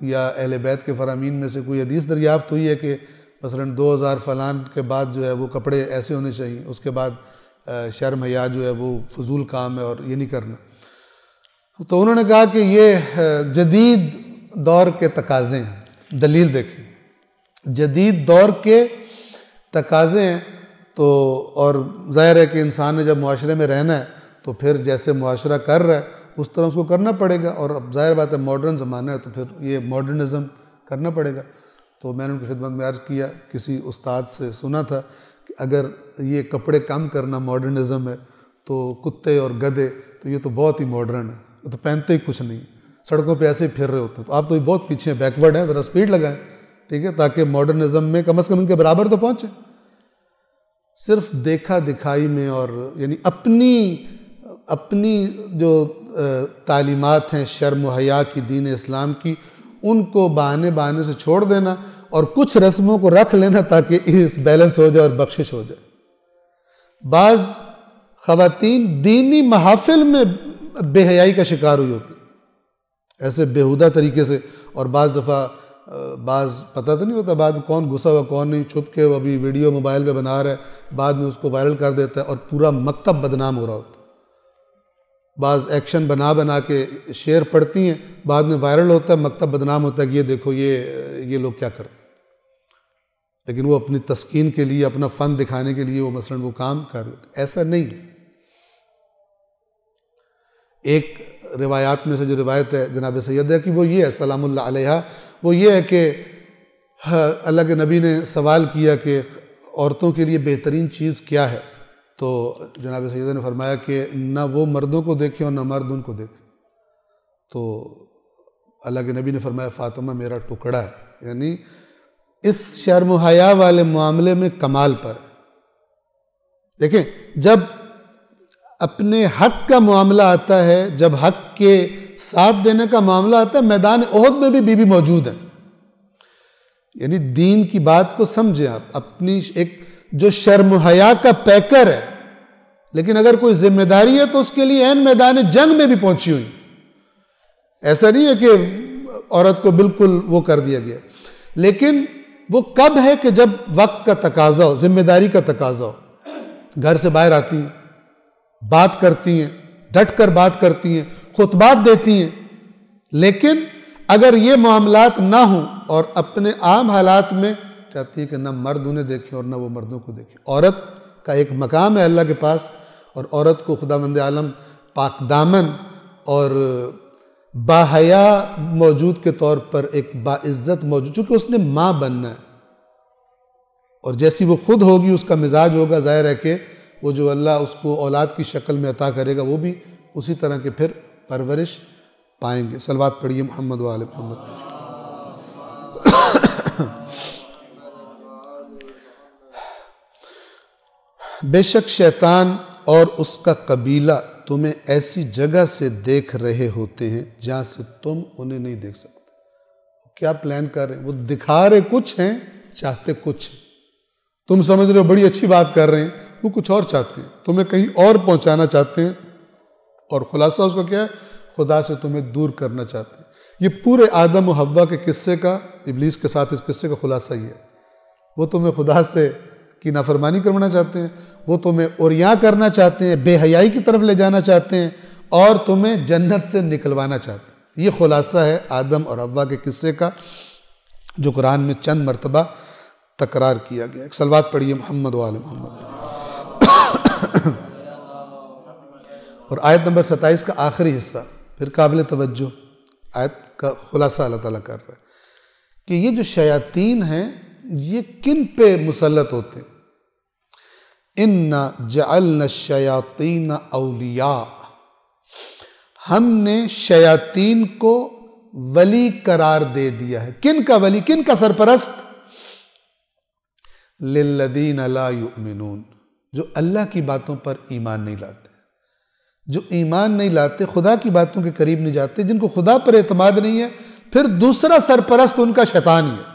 یا اہل بیت کے فرامین میں سے کوئی حدیث دریافت ہوئی ہے کہ مثلا 2000 فلان کے بعد جو ہے وہ کپڑے ایسے ہونے چاہیے، اس کے بعد شرم حیا جو ہے وہ فضول کام ہے اور یہ نہیں کرنا. تو انہوں نے کہا کہ یہ جدید دور کے تقاضے ہیں. دلیل دیکھیں، جدید دور کے تقاضے ہیں. تو اور ظاہر ہے کہ انسان نے جب معاشرے میں رہنا ہے تو پھر جیسے معاشرہ کر رہا ہے اس طرح اس کو کرنا پڑے گا. اور اب ظاہر بات ہے ماڈرن زمانہ ہے تو پھر یہ ماڈرنزم کرنا پڑے گا. تو میں نے ان کی خدمت میں عرض کیا، کسی استاد سے سنا تھا کہ اگر یہ کپڑے کم کرنا ماڈرنزم ہے تو کتے اور گدھے تو یہ تو بہت ہی ماڈرن ہے، یہ تو پہنتے ہی کچھ نہیں، سڑکوں پہ ایسے ہی پھر رہے ہوتے ہیں، تو آپ تو یہ بہت پیچھے ہیں، بیکورڈ ہیں، ذرا سپیڈ لگائیں، ٹھیک ہے، تاکہ ماڈرنزم میں کم از کم ان کے برابر تو پہنچیں۔ صرف دیکھا دکھائی میں اور یعنی اپنی جو تعلیمات ہیں شرم و حیا کی، دین اسلام کی، ان کو بہانے سے چھوڑ دینا اور کچھ رسموں کو رکھ لینا تاکہ اس بیلنس ہو جائے اور بخشش ہو جائے۔ بعض خواتین دینی محافل میں بے حیائی کا شکار ہوئی ہوتی ایسے بیہودہ طریقے سے، اور بعض دفعہ پتہ تو نہیں ہوتا بعد میں کون گھسا ہوا کون نہیں، چھپ کے وہ ابھی ویڈیو موبائل پہ بنا رہا ہے، بعد میں اس کو وائرل کر دیتا ہے اور پورا مکتب بدنام ہو رہا ہوتا ہے۔ بعض ایکشن بنا کے شعر پڑھتی ہیں، بعد میں وائرل ہوتا ہے، مکتب بدنام ہوتا ہے کہ یہ دیکھو یہ لوگ کیا کرتے ہیں، لیکن وہ اپنی تسکین کے لیے، اپنا فن دکھانے کے لیے وہ مثلاً وہ کام کر رہے ہوتے ہیں۔ ایسا نہیں ہے۔ ایک روایات میں سے جو روایت ہے جناب سیدہ کی، وہ یہ ہے سلام اللہ علیہا، وہ یہ ہے کہ اللہ کے نبی نے سوال کیا کہ عورتوں کے لیے بہترین چیز کیا ہے، تو جناب سیدہ نے فرمایا کہ نہ وہ مردوں کو دیکھیں اور نہ مرد ان کو دیکھیں۔ تو اللہ کے نبی نے فرمایا فاطمہ میرا ٹکڑا ہے، یعنی اس شرم و حیا والے معاملے میں کمال پر ہے۔ دیکھیں، جب اپنے حق کا معاملہ آتا ہے، جب حق کے ساتھ دینے کا معاملہ آتا ہے، میدان احد میں بھی بی بی موجود ہیں۔ یعنی دین کی بات کو سمجھیں آپ، اپنی ایک جو شرم و حیا کا پیکر ہے، لیکن اگر کوئی ذمہ داری ہے تو اس کے لیے عین میدان جنگ میں بھی پہنچی ہوئی۔ ایسا نہیں ہے کہ عورت کو بالکل وہ کر دیا گیا، لیکن وہ کب ہے کہ جب وقت کا تقاضا ہو، ذمہ داری کا تقاضا ہو، گھر سے باہر آتی ہیں، بات کرتی ہیں، ڈٹ کر بات کرتی ہیں، خطبات دیتی ہیں، لیکن اگر یہ معاملات نہ ہوں اور اپنے عام حالات میں چاہتی ہیں کہ نہ مرد انہیں دیکھیں اور نہ وہ مردوں کو دیکھیں۔ عورت کا ایک مقام ہے اللہ کے پاس، اور عورت کو خداوند عالم پاک دامن اور باحیا موجود کے طور پر ایک باعزت موجود، چونکہ اس نے ماں بننا ہے، اور جیسی وہ خود ہوگی اس کا مزاج ہوگا، ظاہر ہے کہ وہ جو اللہ اس کو اولاد کی شکل میں عطا کرے گا وہ بھی اسی طرح کے پھر پرورش پائیں گے۔ صلوات پڑھیے محمد و آل محمد۔ بے شک شیطان اور اس کا قبیلہ تمہیں ایسی جگہ سے دیکھ رہے ہوتے ہیں جہاں سے تم انہیں نہیں دیکھ سکتے۔ وہ کیا پلان کر رہے ہیں؟ وہ دکھا رہے کچھ ہیں، چاہتے کچھ ہیں۔ تم سمجھ رہے ہو بڑی اچھی بات کر رہے ہیں، وہ کچھ اور چاہتے ہیں، تمہیں کہیں اور پہنچانا چاہتے ہیں، اور خلاصہ اس کا کیا ہے؟ خدا سے تمہیں دور کرنا چاہتے ہیں۔ یہ پورے آدم و حوا کے قصے کا، ابلیس کے ساتھ اس قصے کا خلاصہ یہ ہے۔ وہ تمہیں خدا سے کی نافرمانی کروانا چاہتے ہیں، وہ تمہیں عریاں کرنا چاہتے ہیں، بے حیائی کی طرف لے جانا چاہتے ہیں، اور تمہیں جنت سے نکلوانا چاہتے ہیں۔ یہ خلاصہ ہے آدم اور حوا کے قصے کا، جو قرآن میں چند مرتبہ تکرار کیا گیا۔ ایک صلوات پڑھیے محمد و آل محمد۔ اور آیت نمبر 27 کا آخری حصہ پھر قابل توجہ آیت کا خلاصہ اللہ تعالیٰ کر رہا ہے کہ یہ جو شیاطین ہیں یہ کن پہ مسلط ہوتے ہیں؟ اِنَّا جَعَلْنَا الشَّيَاطِينَ أَوْلِيَاءَ، ہم نے شیاطین کو ولی قرار دے دیا ہے۔ کن کا ولی؟ کن کا سرپرست؟ لِلَّذِينَ لَا يُؤْمِنُونَ، جو اللہ کی باتوں پر ایمان نہیں لاتے، جو ایمان نہیں لاتے، خدا کی باتوں کے قریب نہیں جاتے، جن کو خدا پر اعتماد نہیں ہے، پھر دوسرا سرپرست ان کا شیطان ہی ہے،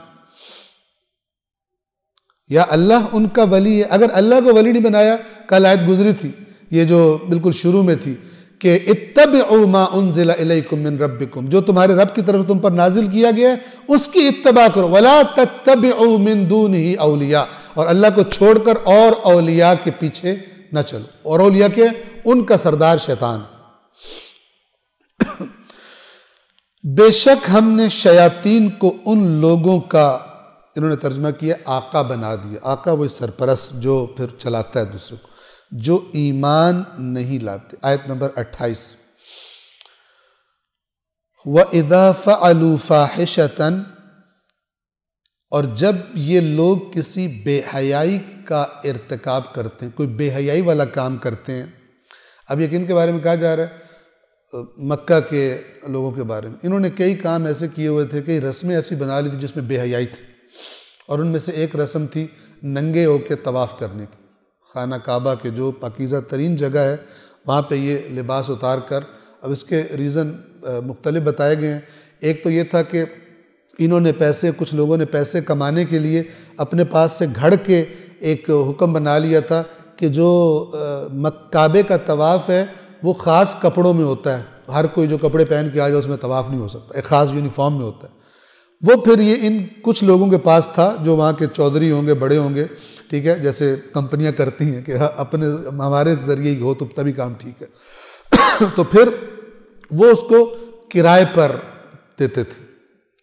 یا اللہ ان کا ولی ہے۔ اگر اللہ کو ولی نہیں بنایا، کل آیت گزری تھی یہ جو بالکل شروع میں تھی کہ اتبعوا ما انزل الیکم من ربکم، جو تمہارے رب کی طرف تم پر نازل کیا گیا ہے اس کی اتباع کرو، ولا تتبعوا من دونہ اولیاء، اور اللہ کو چھوڑ کر اور اولیاء کے پیچھے نہ چلو۔ اور اولیاء کے ان کا سردار شیطان۔ بے شک ہم نے شیاطین کو ان لوگوں کا، انہوں نے ترجمہ کیا آقا بنا دیا۔ آقا وہ سرپرست جو پھر چلاتا ہے دوسرے کو، جو ایمان نہیں لاتے۔ آیت نمبر 28، وَإِذَا فَعَلُوا فَاحِشَةً، اور جب یہ لوگ کسی بے حیائی کا ارتکاب کرتے ہیں، کوئی بے حیائی والا کام کرتے ہیں، اب یقین کے بارے میں کہا جا رہا ہے، مکہ کے لوگوں کے بارے میں، انہوں نے کئی کام ایسے کیے ہوئے تھے، کئی رسمیں ایسی بنا لی تھی جس میں بے حیائی تھی، اور ان میں سے ایک رسم تھی ننگے ہو کے طواف کرنے کی، خانہ کعبہ کے جو پاکیزہ ترین جگہ ہے وہاں پہ یہ لباس اتار کر، اب اس کے ریزن مختلف بتائے گئے ہیں۔ ایک تو یہ تھا کہ انہوں نے کچھ لوگوں نے پیسے کمانے کے لیے اپنے پاس سے گھڑ کے ایک حکم بنا لیا تھا کہ جو کعبے کا طواف ہے وہ خاص کپڑوں میں ہوتا ہے، ہر کوئی جو کپڑے پہن کے آ جائے اس میں طواف نہیں ہو سکتا، ایک خاص یونیفارم میں ہوتا ہے۔ وہ پھر یہ ان کچھ لوگوں کے پاس تھا جو وہاں کے چودھری ہوں گے، بڑے ہوں گے، ٹھیک ہے، جیسے کمپنیاں کرتی ہیں کہ اپنے ہمارے ذریعے ہی ہو تو تبھی کام ٹھیک ہے، تو پھر وہ اس کو کرائے پر دیتے تھے،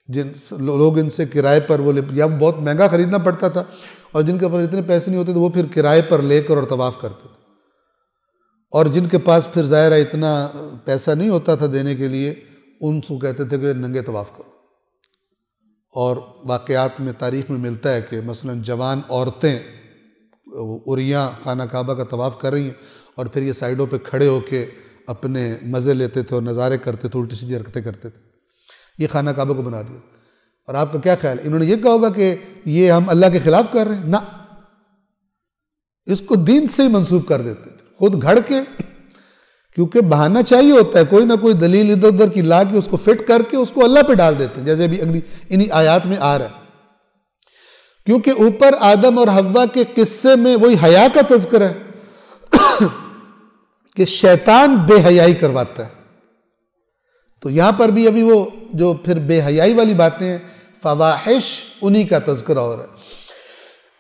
جن لوگ ان سے کرائے پر وہ یا بہت مہنگا خریدنا پڑتا تھا، اور جن کے پاس اتنے پیسے نہیں ہوتے تو وہ پھر کرائے پر لے کر اور طواف کرتے تھے، اور جن کے پاس پھر ظاہر ہے اتنا پیسہ نہیں ہوتا تھا دینے کے لیے، ان سے کہتے تھے کہ ننگے طواف کرو۔ اور واقعات میں تاریخ میں ملتا ہے کہ مثلا جوان عورتیں عریاں خانہ کعبہ کا طواف کر رہی ہیں اور پھر یہ سائیڈوں پہ کھڑے ہو کے اپنے مزے لیتے تھے اور نظارے کرتے تھے، الٹی سیدھی حرکتیں کرتے تھے، یہ خانہ کعبہ کو بنا دیا۔ اور آپ کا کیا خیال ہے؟ انہوں نے یہ کہا ہوگا کہ یہ ہم اللہ کے خلاف کر رہے ہیں؟ نہ، اس کو دین سے ہی منسوب کر دیتے تھے، خود گھڑ کے، کیونکہ بہانہ چاہیے ہوتا ہے، کوئی نہ کوئی دلیل ادھر ادھر کی لا کے اس کو فٹ کر کے اس کو اللہ پہ ڈال دیتے ہیں، جیسے ابھی اگلی انہی آیات میں آ رہا ہے۔ کیونکہ اوپر آدم اور حوا کے قصے میں وہی حیا کا تذکرہ ہے کہ شیطان بے حیائی کرواتا ہے، تو یہاں پر بھی ابھی وہ جو پھر بے حیائی والی باتیں ہیں، فواحش، انہی کا تذکرہ ہو رہا ہے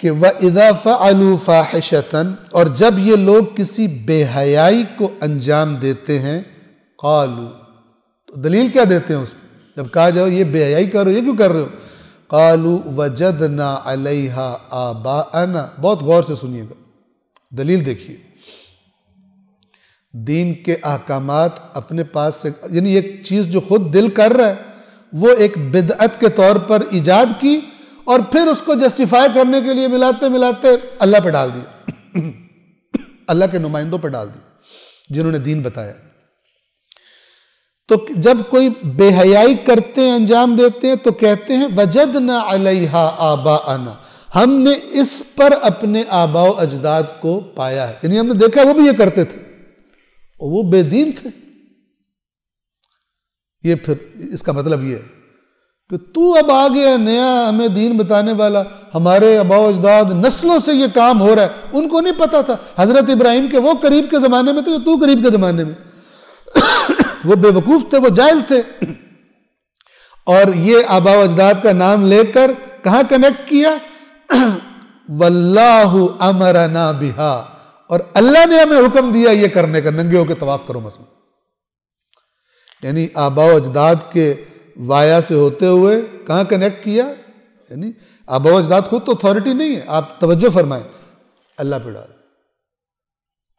کہ وَإِذَا فَعَلُوا فَاحِشَةً، اور جب یہ لوگ کسی بے حیائی کو انجام دیتے ہیں، قالوا، تو دلیل کیا دیتے ہیں اس کی؟ جب کہا جاؤ یہ بے حیائی کر رہے ہو، یہ کیوں کر رہے ہو؟ قالوا وجدنا علیہا آباءنا، بہت غور سے سنیے گا، دلیل دیکھیے، دین کے احکامات اپنے پاس سے، یعنی ایک چیز جو خود دل کر رہا ہے وہ ایک بدعت کے طور پر ایجاد کی اور پھر اس کو جسٹیفائی کرنے کے لیے ملاتے ملاتے اللہ پہ ڈال دیا، اللہ کے نمائندوں پہ ڈال دیا جنہوں نے دین بتایا۔ تو جب کوئی بے حیائی کرتے ہیں، انجام دیتے ہیں، تو کہتے ہیں وجدنا علیہا آباءنا، ہم نے اس پر اپنے آباء و اجداد کو پایا ہے، یعنی ہم نے دیکھا وہ بھی یہ کرتے تھے، وہ بے دین تھے۔ یہ پھر اس کا مطلب یہ ہے کہ تو اب آ گیا نیا ہمیں دین بتانے والا، ہمارے آباء و اجداد نسلوں سے یہ کام ہو رہا ہے، ان کو نہیں پتا تھا، حضرت ابراہیم کے وہ قریب کے زمانے میں تھے، تو قریب کے زمانے میں، وہ بے وقوف تھے، وہ جاہل تھے، اور یہ آباء و اجداد کا نام لے کر کہاں کنیکٹ کیا؟ واللہ امرنا بہا، اور اللہ نے ہمیں حکم دیا یہ کرنے کا، ننگے ہو کے طواف کرو مثلا، یعنی آباء و اجداد کے وایا سے ہوتے ہوئے کہاں کنیکٹ کیا؟ یعنی آباء و اجداد خود تو اتھارٹی نہیں ہے، آپ توجہ فرمائیں، اللہ پہ ڈال۔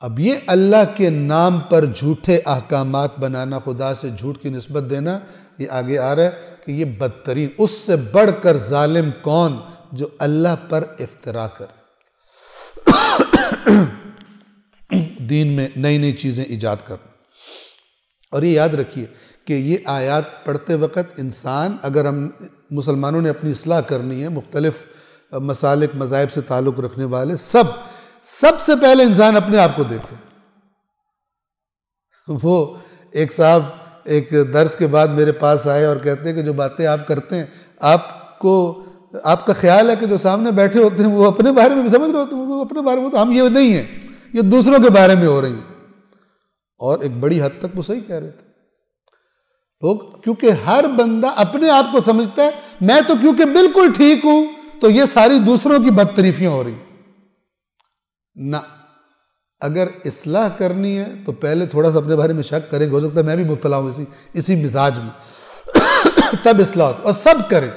اب یہ اللہ کے نام پر جھوٹے احکامات بنانا، خدا سے جھوٹ کی نسبت دینا، یہ آگے آ رہا ہے کہ یہ بدترین، اس سے بڑھ کر ظالم کون؟ جو اللہ پر افترا کرے، دین میں نئی نئی چیزیں ایجاد کرنا۔ اور یہ یاد رکھیے کہ یہ آیات پڑھتے وقت انسان، اگر ہم مسلمانوں نے اپنی اصلاح کرنی ہے، مختلف مسالک مذاہب سے تعلق رکھنے والے سب سے پہلے انسان اپنے آپ کو دیکھو۔ وہ ایک صاحب ایک درس کے بعد میرے پاس آئے اور کہتے ہیں کہ جو باتیں آپ کرتے ہیں، آپ کا خیال ہے کہ جو سامنے بیٹھے ہوتے ہیں وہ اپنے بارے میں بھی سمجھ رہے ہوتے ہیں، وہ اپنے بارے میں، تو ہم یہ نہیں ہیں، یہ دوسروں کے بارے میں ہو رہی ہیں۔ اور ایک بڑی حد تک وہ صحیح کہہ رہے تھے لوگ، کیونکہ ہر بندہ اپنے آپ کو سمجھتا ہے میں تو کیونکہ بالکل ٹھیک ہوں تو یہ ساری دوسروں کی بدتریفیاں ہو رہی ہیں۔ نہ، اگر اصلاح کرنی ہے تو پہلے تھوڑا سا اپنے بارے میں شک کریں، ہو سکتا ہے میں بھی مبتلا ہوں اسی مزاج میں، تب اصلاح ہوتا، اور سب کریں۔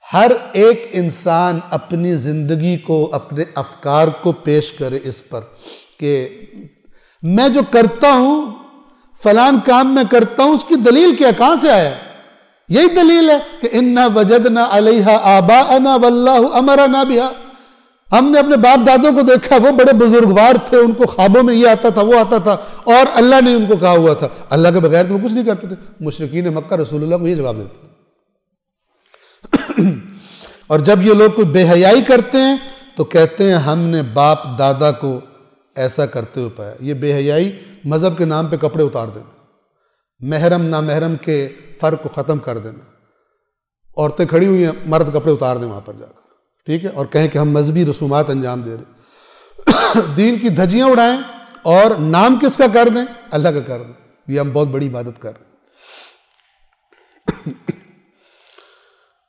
ہر ایک انسان اپنی زندگی کو، اپنے افکار کو پیش کرے اس پر کہ میں جو کرتا ہوں، فلان کام میں کرتا ہوں، اس کی دلیل کیا، کہاں سے آیا؟ یہی دلیل ہے کہ انا وجدنا علیہا آباءنا واللہ امرنا بہا. ہم نے اپنے باپ دادوں کو دیکھا، وہ بڑے بزرگوار تھے، ان کو خوابوں میں یہ آتا تھا وہ آتا تھا، اور اللہ نے ان کو کہا ہوا تھا. اللہ کے بغیر تو وہ کچھ نہیں کرتے تھے. مشرکین مکہ رسول اللہ کو یہ جواب دیتے. اور جب یہ لوگ کوئی بے حیائی کرتے ہیں تو کہتے ہیں ہم نے باپ دادا کو ایسا کرتے ہوئے پایا. یہ بے حیائی مذہب کے نام پہ کپڑے اتار دینا، محرم نامحرم کے فرق کو ختم کر دینا. عورتیں کھڑی ہوئی ہیں، مرد کپڑے اتار دیں وہاں پر جا کر، ٹھیک ہے، اور کہیں کہ ہم مذہبی رسومات انجام دے رہے ہیں. دین کی دھجیاں اڑائیں اور نام کس کا کر دیں؟ اللہ کا کر دیں. یہ ہم بہت بڑی عبادت کر رہے ہیں.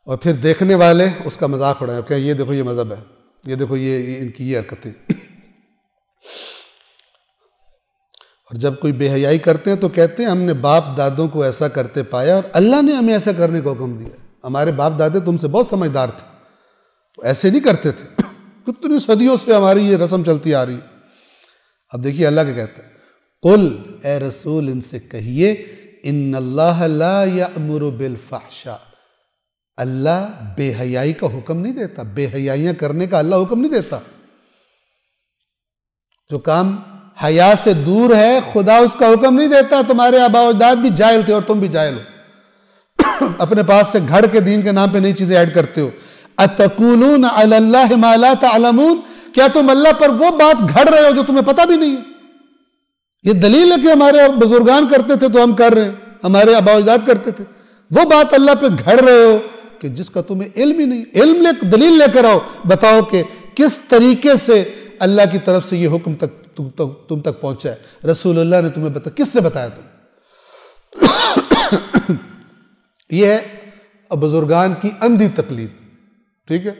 اور پھر دیکھنے والے اس کا مذاق اڑائیں اور کہیں یہ دیکھو یہ مذہب ہے، یہ دیکھو یہ ان کی یہ حرکتیں. اور جب کوئی بے حیائی کرتے ہیں تو کہتے ہیں ہم نے باپ دادوں کو ایسا کرتے پایا اور اللہ نے ہمیں ایسا کرنے کا حکم دیا. ہمارے باپ دادے تم سے بہت سمجھدار تھے، ایسے نہیں کرتے تھے. کتنی صدیوں سے ہماری یہ رسم چلتی آ رہی. اب دیکھیے اللہ کیا کہتا ہے، قل اے رسول ان سے کہیے ان اللہ لا یأمر بالفحشاء، اللہ بے حیائی کا حکم نہیں دیتا. بے حیائیاں کرنے کا اللہ حکم نہیں دیتا. جو کام حیا سے دور ہے خدا اس کا حکم نہیں دیتا. تمہارے آباء و اجداد بھی جاہل تھے اور تم بھی جاہل ہو. اپنے پاس سے گھڑ کے دین کے نام پہ نئی چیزیں ایڈ کرتے ہو. اتقولون علی اللہ ما لا تعلمون، کیا تم اللہ پر وہ بات گھڑ رہے ہو جو تمہیں پتہ بھی نہیں ہے؟ یہ دلیل ہے کہ ہمارے بزرگان کرتے تھے تو ہم کر رہے ہیں، ہمارے آباء و اجداد کرتے تھے. وہ بات اللہ پہ گھڑ رہے ہو کہ جس کا تمہیں علم ہی نہیں. علم دلیل لے کر آؤ، بتاؤ کہ کس طریقے سے اللہ کی طرف سے یہ حکم تم تک پہنچا ہے. رسول اللہ نے تمہیں بتایا، کس نے بتایا تم؟ یہ ہے بزرگان کی اندھی تقلید. ٹھیک ہے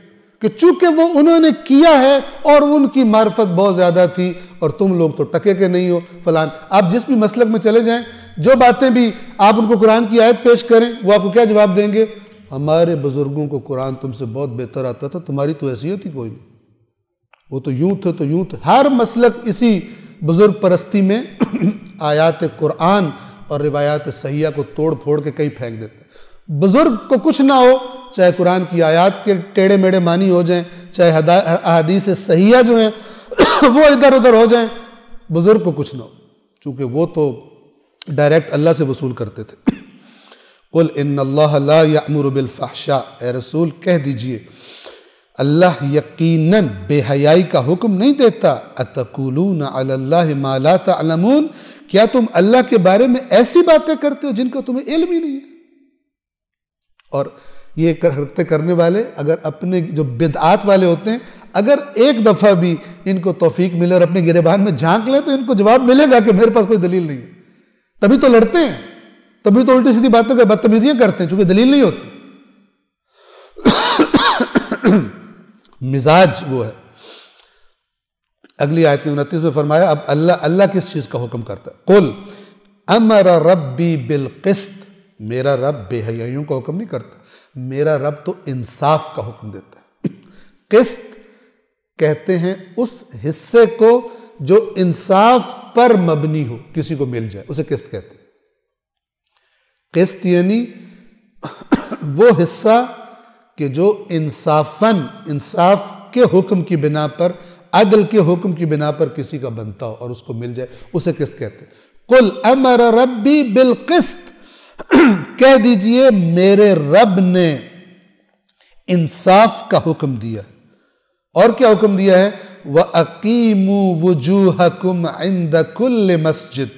کہ چونکہ وہ انہوں نے کیا ہے اور ان کی معرفت بہت زیادہ تھی اور تم لوگ تو ٹکے کے نہیں ہو فلان. آپ جس بھی مسلک میں چلے جائیں، جو باتیں بھی آپ ان کو قرآن کی آیت پیش کریں، وہ آپ کو کیا جواب دیں گے؟ ہمارے بزرگوں کو قرآن تم سے بہت بہتر آتا تھا، تمہاری تو حیثیت ہی کوئی نہیں، وہ تو یوں تھے تو یوں تھے. ہر مسلک اسی بزرگ پرستی میں آیات قرآن اور روایات صحیحہ کو توڑ پھوڑ کے کہیں پھینک دیتے. بزرگ کو کچھ نہ ہو، چاہے قرآن کی آیات کے ٹیڑے میڑے معنی ہو جائیں، چاہے احادیث صحیحہ جو ہیں وہ ادھر ادھر ہو جائیں، بزرگ کو کچھ نہ ہو، چونکہ وہ تو ڈائریکٹ اللہ سے وصول کرتے تھے. قل ان اللہ لا یأمر بالفحشاء، اے رسول کہہ دیجئے اللہ یقیناً بے حیائی کا حکم نہیں دیتا. اتقولون علی اللہ ما لا تعلمون، کیا تم اللہ کے بارے میں ایسی باتیں کرتے ہو جن کا تمہیں علم ہی نہیں ہے؟ اور یہ حرکتیں کرنے والے اگر اپنے جو بدعات والے ہوتے ہیں، اگر ایک دفعہ بھی ان کو توفیق ملے اور اپنے گریبان میں جھانک لیں تو ان کو جواب ملے گا کہ میرے پاس کوئی دلیل نہیں ہے. تبھی تو لڑتے ہیں، تبھی تو الٹی سیدھی باتیں کر بدتمیزیاں کرتے ہیں، چونکہ دلیل نہیں ہوتی. مزاج وہ ہے. اگلی آیت میں 29 میں فرمایا اب اللہ کس چیز کا حکم کرتا ہے؟ قل امر ربی بالقسط، میرا رب بے حیائیوں کا حکم نہیں کرتا، میرا رب تو انصاف کا حکم دیتا ہے. قسط کہتے ہیں اس حصے کو جو انصاف پر مبنی ہو، کسی کو مل جائے، اسے قسط کہتے ہیں. قسط یعنی وہ حصہ کہ جو انصاف کے حکم کی بنا پر، عدل کے حکم کی بنا پر کسی کا بنتا ہو اور اس کو مل جائے، اسے قسط کہتے ہیں. قل امر ربی بالقسط، کہہ دیجئے میرے رب نے انصاف کا حکم دیا ہے. اور کیا حکم دیا ہے؟ وَأَقِيمُوا وُجُوهَكُمْ عِنْدَ كُلِّ مَسْجِدٍ،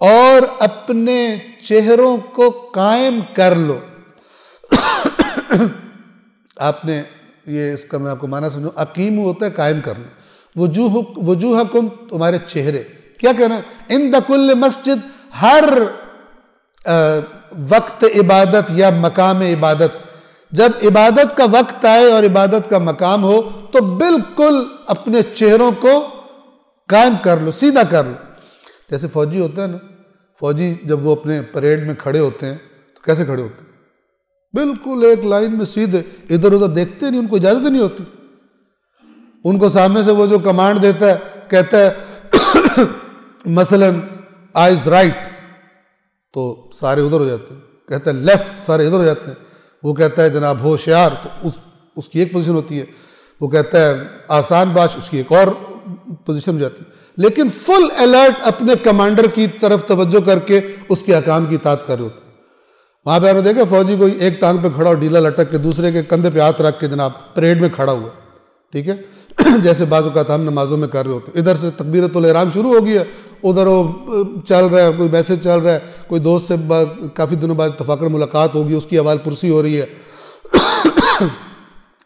اور اپنے چہروں کو قائم کر لو. آپ نے یہ اس کا میں آپ کو معنی سمجھوں، اقیم ہوتا ہے قائم کرنا، وجوہکم تمہارے چہرے، کیا کہنا؟ عند کل مسجد، ہر وقت عبادت یا مقام عبادت. جب عبادت کا وقت آئے اور عبادت کا مقام ہو تو بالکل اپنے چہروں کو قائم کر لو، سیدھا کر لو. جیسے فوجی ہوتا ہے نا، فوجی جب وہ اپنے پریڈ میں کھڑے ہوتے ہیں تو کیسے کھڑے ہوتے ہیں؟ بالکل ایک لائن میں سیدھے، ادھر ادھر دیکھتے نہیں، ان کو اجازت نہیں ہوتی. ان کو سامنے سے وہ جو کمانڈ دیتا ہے، کہتا ہے مثلا آئیز رائٹ، تو سارے ادھر ہو جاتے ہیں. کہتا ہے لیفٹ، سارے ادھر ہو جاتے ہیں. وہ کہتا ہے جناب ہوشیار، تو اس کی ایک پوزیشن ہوتی ہے. وہ کہتا ہے آسان باش، اس کی ایک اور پوزیشن ہو جاتی ہے. لیکن فل الرٹ اپنے کمانڈر کی طرف توجہ کر کے اس کے احکام کی اطاعت کر رہے ہوتے ہیں. وہاں پہ آپ نے دیکھا فوجی کوئی ایک ٹانگ پہ کھڑا ہو ڈھیلا لٹک کے، دوسرے کے کندھے پہ ہاتھ رکھ کے جناب پریڈ میں کھڑا ہوا، ٹھیک ہے. جیسے بعض اوقات ہم نمازوں میں کر رہے ہوتے ہیں، ادھر سے تکبیرۃ الاحرام شروع ہو گئی ہے، ادھر وہ چل رہا ہے، کوئی میسج چل رہا ہے، کوئی دوست سے کافی دنوں بعد اتفاقاً ملاقات ہوگی، اس کی حوال پرسی ہو رہی ہے.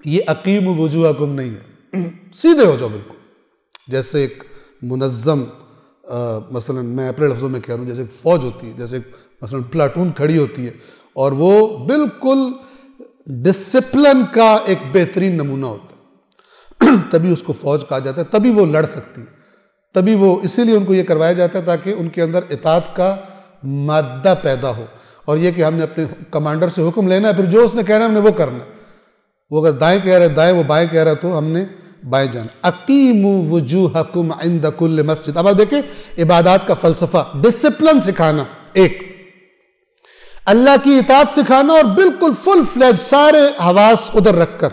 یہ اقیم وجوہکم نہیں ہے، سیدھے ہو جاؤ بالکل. جیسے ایک منظم مثلا میں اپنے لفظوں میں کہہ رہا ہوں، جیسے ایک فوج ہوتی ہے، جیسے مثلا پلاٹون کھڑی ہوتی ہے اور وہ بالکل ڈسپلن کا ایک بہترین نمونہ ہوتا ہے، تبھی اس کو فوج کہا جاتا ہے، تبھی وہ لڑ سکتی ہے، تبھی وہ، اسی لیے ان کو یہ کروایا جاتا ہے تاکہ ان کے اندر اطاعت کا مادہ پیدا ہو، اور یہ کہ ہم نے اپنے کمانڈر سے حکم لینا ہے، پھر جو اس نے کہنا ہے ہم نے وہ کرنا ہے. وہ اگر دائیں کہہ رہا ہے دائیں، وہ بائیں کہہ رہا ہے تو ہم نے بائیں جانا. اقیموا وجوہکم عند کل مسجد. اب آپ دیکھیں عبادات کا فلسفہ، ڈسپلن سکھانا، ایک اللہ کی اطاعت سکھانا، اور بالکل فل فلیج سارے حواس ادھر رکھ کر.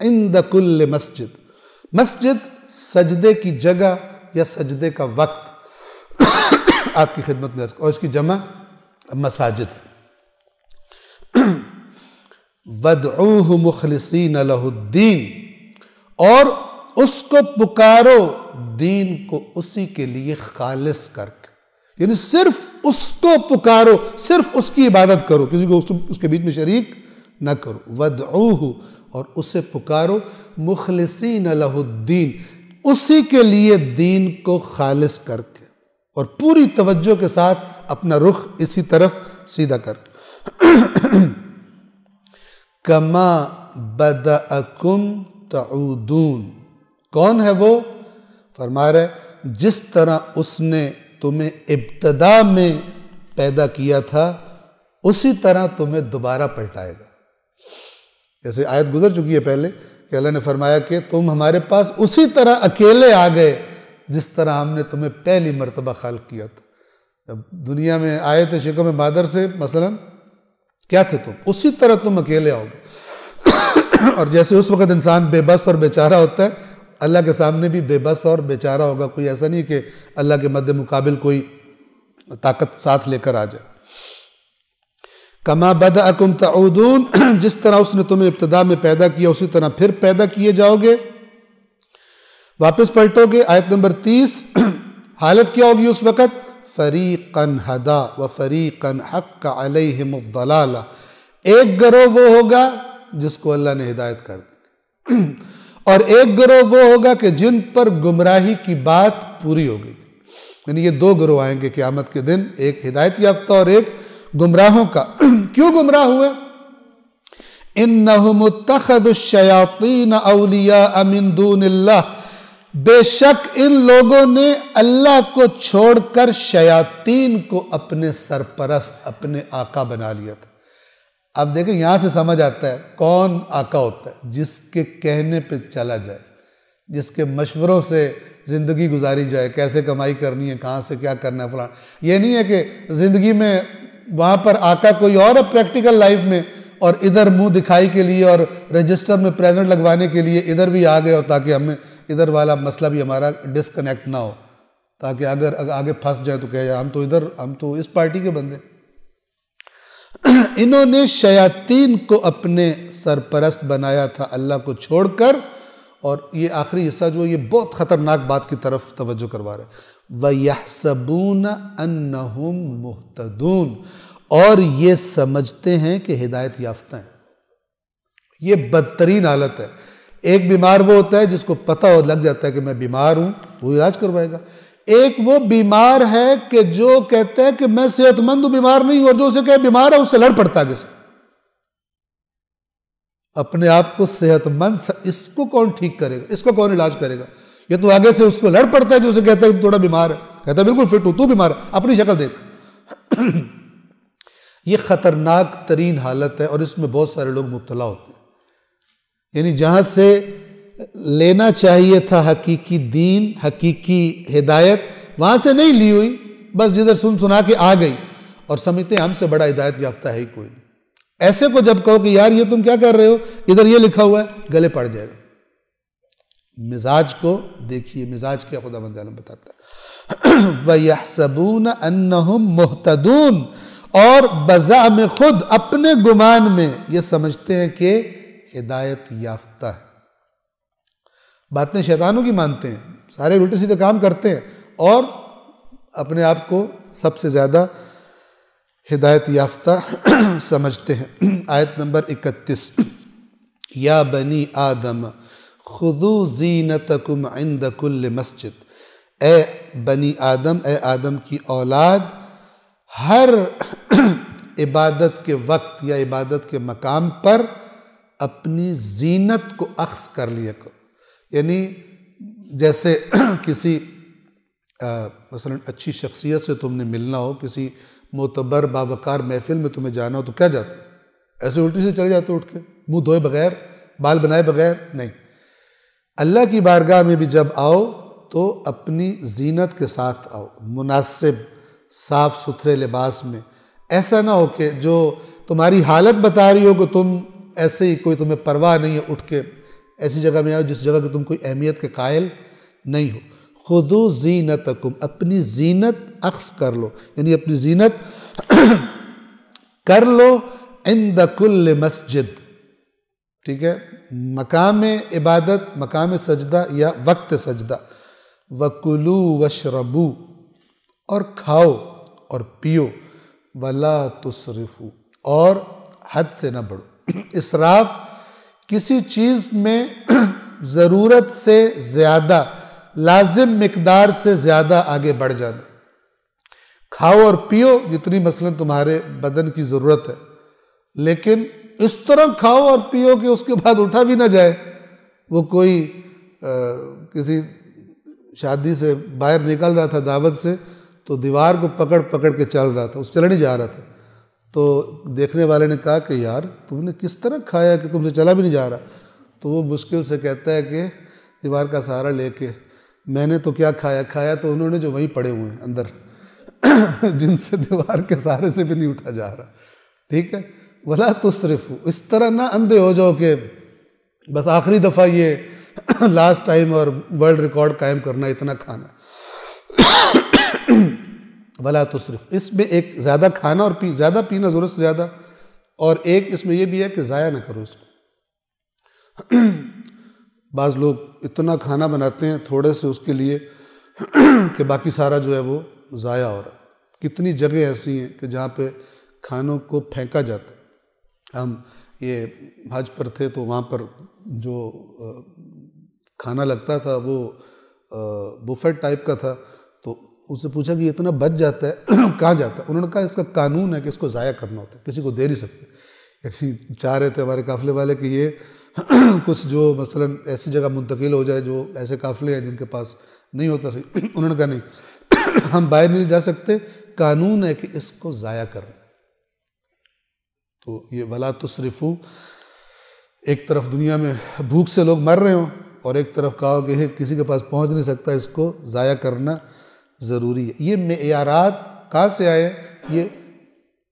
عند کل مسجد، مسجد سجدے کی جگہ یا سجدے کا وقت آپ کی خدمت میں، اور اس کی جمع مساجد. وَادْعُوهُ مُخْلِصِينَ لَهُ الدِّينَ، اور اس کو پکارو دین کو اسی کے لیے خالص کر کے، یعنی صرف اس کو پکارو، صرف اس کی عبادت کرو، کسی کو اس کے بیچ میں شریک نہ کرو. وَادْعُوهُ، اور اسے پکارو مخلصین لہ الدین، اسی کے لیے دین کو خالص کر کے، اور پوری توجہ کے ساتھ اپنا رخ اسی طرف سیدھا کر کے. کما بدأکم تعودون، کون ہے وہ؟ فرما رہے جس طرح اس نے تمہیں ابتدا میں پیدا کیا تھا اسی طرح تمہیں دوبارہ پلٹائے گا. جیسے آیت گزر چکی ہے پہلے کہ اللہ نے فرمایا کہ تم ہمارے پاس اسی طرح اکیلے آ گئے جس طرح ہم نے تمہیں پہلی مرتبہ خلق کیا تھا. جب دنیا میں آئے تھے شکم مادر سے مثلا، کیا تھے تم؟ اسی طرح تم اکیلے آؤ گے. اور جیسے اس وقت انسان بے بس اور بیچارہ ہوتا ہے، اللہ کے سامنے بھی بے بس اور بیچارہ ہوگا. کوئی ایسا نہیں کہ اللہ کے مد مقابل کوئی طاقت ساتھ لے کر آ جائے. کما بدأکم تعودون، جس طرح اس نے تمہیں ابتدا میں پیدا کیا اسی طرح پھر پیدا کیے جاؤ گے، واپس پلٹو گے. آیت نمبر 30، حالت کیا ہوگی اس وقت؟ فریقاً ہدا وفریقاً حق علیہم الضلالہ، ایک گروہ وہ ہوگا جس کو اللہ نے ہدایت کر دی تھی، اور ایک گروہ وہ ہوگا کہ جن پر گمراہی کی بات پوری ہو گئی تھی. یعنی یہ دو گروہ آئیں گے قیامت کے دن، ایک ہدایت یافتہ اور ایک گمراہوں کا. کیوں گمراہ ہوئے؟ انہم اتخذوا الشیاطین اولیاء من دون اللہ، بے شک ان لوگوں نے اللہ کو چھوڑ کر شیاطین کو اپنے سرپرست، اپنے آقا بنا لیا تھا. اب دیکھیں یہاں سے سمجھ آتا ہے کون آقا ہوتا ہے؟ جس کے کہنے پہ چلا جائے، جس کے مشوروں سے زندگی گزاری جائے، کیسے کمائی کرنی ہے، کہاں سے کیا کرنا ہے فلاں. یہ نہیں ہے کہ زندگی میں وہاں پر آقا کوئی اور ہے پریکٹیکل لائف میں، اور ادھر منہ دکھائی کے لیے اور رجسٹر میں پریزنٹ لگوانے کے لیے ادھر بھی آ گئے، اور تاکہ ہمیں ادھر والا مسئلہ بھی ہمارا ڈسکنیکٹ نہ ہو، تاکہ اگر آگے پھنس جائے تو کہے ہم تو ادھر، ہم تو اس پارٹی کے بندے. انہوں نے شیاطین کو اپنے سرپرست بنایا تھا اللہ کو چھوڑ کر. اور یہ آخری حصہ جو یہ بہت خطرناک بات کی طرف توجہ کروا رہے ہیں. وَيَحْسَبُونَ أَنَّهُمْ مُهْتَدُونَ، اور یہ سمجھتے ہیں کہ ہدایت یافتہ ہیں. یہ بدترین حالت ہے. ایک بیمار وہ ہوتا ہے جس کو پتہ ہو لگ جاتا ہے کہ میں بیمار ہوں، وہ علاج کروائے گا. ایک وہ بیمار ہے کہ جو کہتا ہے کہ میں صحت مند ہوں، بیمار نہیں ہوں، اور جو اسے کہے بیمار ہے اس سے لڑ پڑتا ہے. کسی اپنے آپ کو صحت مند، اس کو کون ٹھیک کرے گا، اس کو کون علاج کرے گا؟ یہ تو آگے سے اس کو لڑ پڑتا ہے جو اسے کہتا ہے کہ تھوڑا بیمار ہے، کہتا ہے بالکل فٹ ہوں، تو بیمار ہے، اپنی شکل دیکھ. یہ خطرناک ترین حالت ہے، اور اس میں بہت سارے لوگ مبتلا ہوتے ہیں. یعنی جہاں سے لینا چاہیے تھا حقیقی دین، حقیقی ہدایت، وہاں سے نہیں لی ہوئی، بس جدھر سنا کے آ گئی. اور سمجھتے ہیں ہم سے بڑا ہدایت یافتہ ہے ہی کوئی نہیں. ایسے کو جب کہو کہ یار یہ تم کیا کر رہے ہو، ادھر یہ لکھا ہوا ہے، گلے پڑ جائے گا. مزاج کو دیکھیے، مزاج کیا خدا بند عالم بتاتا ہے. وَيَحْسَبُونَ أَنَّهُمْ مُهْتَدُونَ، اور بزعم خود اپنے گمان میں یہ سمجھتے ہیں کہ ہدایت یافتہ ہے. باتیں شیطانوں کی مانتے ہیں، سارے الٹے سیدھے کام کرتے ہیں اور اپنے آپ کو سب سے زیادہ ہدایت یافتہ سمجھتے ہیں. آیت نمبر 31، یا بنی آدم خذوا زینتکم عند کل مسجد، اے بنی آدم، اے آدم کی اولاد، ہر عبادت کے وقت یا عبادت کے مقام پر اپنی زینت کو اخذ کر لیا کرو. یعنی جیسے کسی مثلا اچھی شخصیت سے تم نے ملنا ہو، کسی معتبر باوقار محفل میں تمہیں جانا ہو تو کیا جاتے ہو؟ ایسے الٹی سے چلے جاتے ہو، اٹھ کے منہ دھوئے بغیر، بال بنائے بغیر؟ نہیں. اللہ کی بارگاہ میں بھی جب آؤ تو اپنی زینت کے ساتھ آؤ، مناسب صاف ستھرے لباس میں. ایسا نہ ہو کہ جو تمہاری حالت بتا رہی ہو کہ تم ایسے ہی، کوئی تمہیں پرواہ نہیں ہے، اٹھ کے ایسی جگہ میں آؤ جس جگہ کہ تم کوئی اہمیت کے قائل نہیں ہو. خذوا زینتکم، اپنی زینت اخذ کر لو، یعنی اپنی زینت کر لو عند کل مسجد. ٹھیک ہے، مقام عبادت، مقام سجدہ یا وقت سجدہ. وَكُلُوا وَاشْرَبُوا، اور کھاؤ اور پیو. وَلَا تُسْرِفُوا، اور حد سے نہ بڑھو. اسراف کسی چیز میں ضرورت سے زیادہ، لازم مقدار سے زیادہ آگے بڑھ جانا. کھاؤ اور پیو جتنی مثلا تمہارے بدن کی ضرورت ہے، لیکن اس طرح کھاؤ اور پیو کہ اس کے بعد اٹھا بھی نہ جائے. وہ کوئی کسی شادی سے باہر نکل رہا تھا دعوت سے، تو دیوار کو پکڑ پکڑ کے چل رہا تھا، اس چلا نہیں جا رہا تھا. تو دیکھنے والے نے کہا کہ یار تم نے کس طرح کھایا کہ تم سے چلا بھی نہیں جا رہا. تو وہ مشکل سے کہتا ہے کہ دیوار کا سہارا لے کے میں نے تو کیا کھایا تو انہوں نے جو وہیں پڑے ہوئے ہیں اندر جن سے دیوار کے سہارے سے بھی نہیں اٹھا جا رہا. ٹھیک ہے، وَلَا تُسْرِفُوا، اس طرح نہ اندھے ہو جاؤ کہ بس آخری دفعہ یہ لاسٹ ٹائم اور ورلڈ ریکارڈ قائم کرنا اتنا کھانا. وَلَا تُسْرِفُوا، اس میں ایک زیادہ کھانا اور زیادہ پینا ضرورت سے زیادہ، اور ایک اس میں یہ بھی ہے کہ ضائع نہ کرو اس کو. بعض لوگ اتنا کھانا بناتے ہیں تھوڑے سے اس کے لیے کہ باقی سارا جو ہے وہ ضائع ہو رہا ہے. کتنی جگہ ایسی ہیں کہ جہاں پہ کھانوں کو پھینکا جاتا ہے. ہم یہ حج پر تھے تو وہاں پر جو کھانا لگتا تھا وہ بفیٹ ٹائپ کا تھا. تو اس سے پوچھا کہ یہ اتنا بچ جاتا ہے کہاں جاتا ہے؟ انہوں نے کہا اس کا قانون ہے کہ اس کو ضائع کرنا ہوتا ہے، کسی کو دے نہیں سکتے. یعنی چاہ رہے تھے ہمارے قافلے والے کہ یہ کچھ جو مثلا ایسی جگہ منتقل ہو جائے جو ایسے قافلے ہیں جن کے پاس نہیں ہوتا صحیح. انہوں نے کہا نہیں، ہم باہر نہیں جا سکتے، قانون ہے کہ اس کو ضائع کرنا. تو یہ وَلَا تُسْرِفُوا، ایک طرف دنیا میں بھوک سے لوگ مر رہے ہوں اور ایک طرف کہا کہ کسی کے پاس پہنچ نہیں سکتا، اس کو ضائع کرنا ضروری ہے. یہ معیارات کہاں سے آئے؟ یہ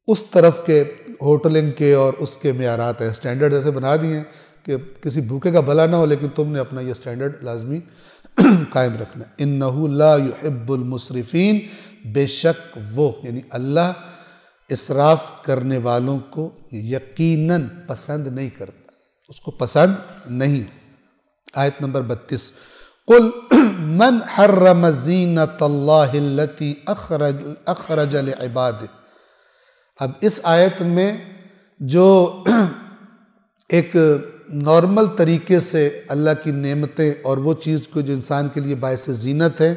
اس طرف کے ہوٹلنگ کے اور اس کے معیارات ہیں. سٹینڈرڈ ایسے بنا دیے ہیں کہ کسی بھوکے کا بھلا نہ ہو، لیکن تم نے اپنا یہ سٹینڈرڈ لازمی قائم رکھنا. اِنَّهُ لَا يُحِبُّ الْمُسْرِفِينَ، بے شک وہ یعنی اللہ اسراف کرنے والوں کو یقیناً پسند نہیں کرتا، اس کو پسند نہیں. آیت نمبر 32، قُلْ مَنْ حَرَّمَ زِینَةَ اللَّهِ الَّتِي أَخْرَجَ لِعِبَادِهِ. اب اس آیت میں جو ایک نارمل طریقے سے اللہ کی نعمتیں اور وہ چیز کو جو انسان کے لیے باعث زینت ہے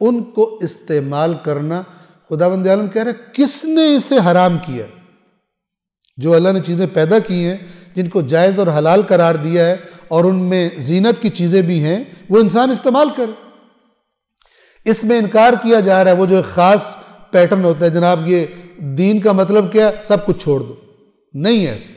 ان کو استعمال کرنا، خداوند عالم کہہ رہے ہیں کس نے اسے حرام کیا؟ جو اللہ نے چیزیں پیدا کی ہیں جن کو جائز اور حلال قرار دیا ہے اور ان میں زینت کی چیزیں بھی ہیں، وہ انسان استعمال کرے. اس میں انکار کیا جا رہا ہے وہ جو ایک خاص پیٹرن ہوتا ہے، جناب یہ دین کا مطلب کیا، سب کچھ چھوڑ دو. نہیں ہے ایسے.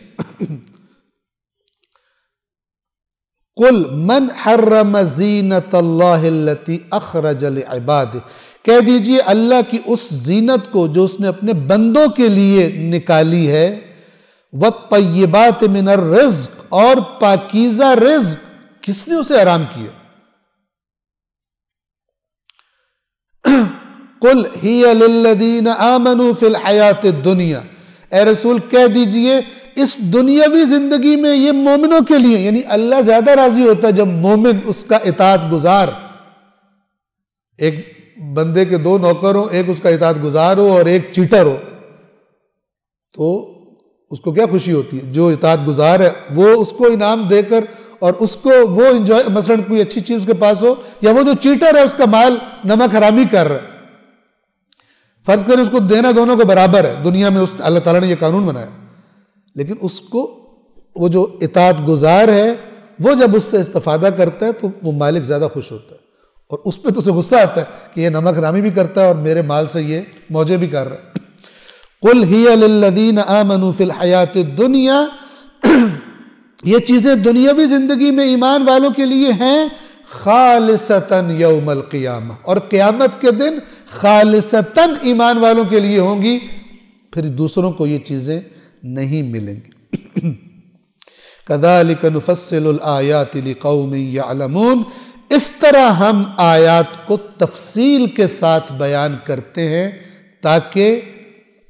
قل من حرم زینت اللہ التی اخرج لعبادہ، کہہ دیجئے اللہ کی اس زینت کو جو اس نے اپنے بندوں کے لیے نکالی ہے، والطیبات من الرزق، اور پاکیزہ رزق کس نے اسے حرام کیا؟ قل ہی للذین آمنوا فی الحیات الدنیا، اے رسول کہہ دیجئے اس دنیاوی زندگی میں یہ مومنوں کے لیے، یعنی اللہ زیادہ راضی ہوتا ہے جب مومن اس کا اطاعت گزار، ایک بندے کے دو نوکر ہو، ایک اس کا اطاعت گزار ہو اور ایک چیٹر ہو، تو اس کو کیا خوشی ہوتی ہے؟ جو اطاعت گزار ہے وہ اس کو انعام دے کر اور اس کو وہ انجوائے، مثلا کوئی اچھی چیز اس کے پاس ہو، یا وہ جو چیٹر ہے اس کا مال نمک حرامی کر رہا ہے، فرض کریں اس کو دینا دونوں کو برابر ہے، دنیا میں اللہ تعالیٰ نے یہ قانون بنایا، لیکن اس کو وہ جو اطاعت گزار ہے وہ جب اس سے استفادہ کرتا ہے تو وہ مالک زیادہ خوش ہوتا ہے، اور اس پہ تو اسے غصہ آتا ہے کہ یہ نمک حرامی بھی کرتا ہے اور میرے مال سے یہ موجے بھی کر رہا ہے۔ قل ہی للذین آمنوا فی الحیات الدنیا، یہ چیزیں دنیاوی زندگی میں ایمان والوں کے لیے ہیں، خالصتاً یوم القیامہ، اور قیامت کے دن خالصتاً ایمان والوں کے لیے ہوں گی، پھر دوسروں کو یہ چیزیں نہیں ملیں گی۔ کذالک نفصل الآیات لقوم یعلمون، اس طرح ہم آیات کو تفصیل کے ساتھ بیان کرتے ہیں تاکہ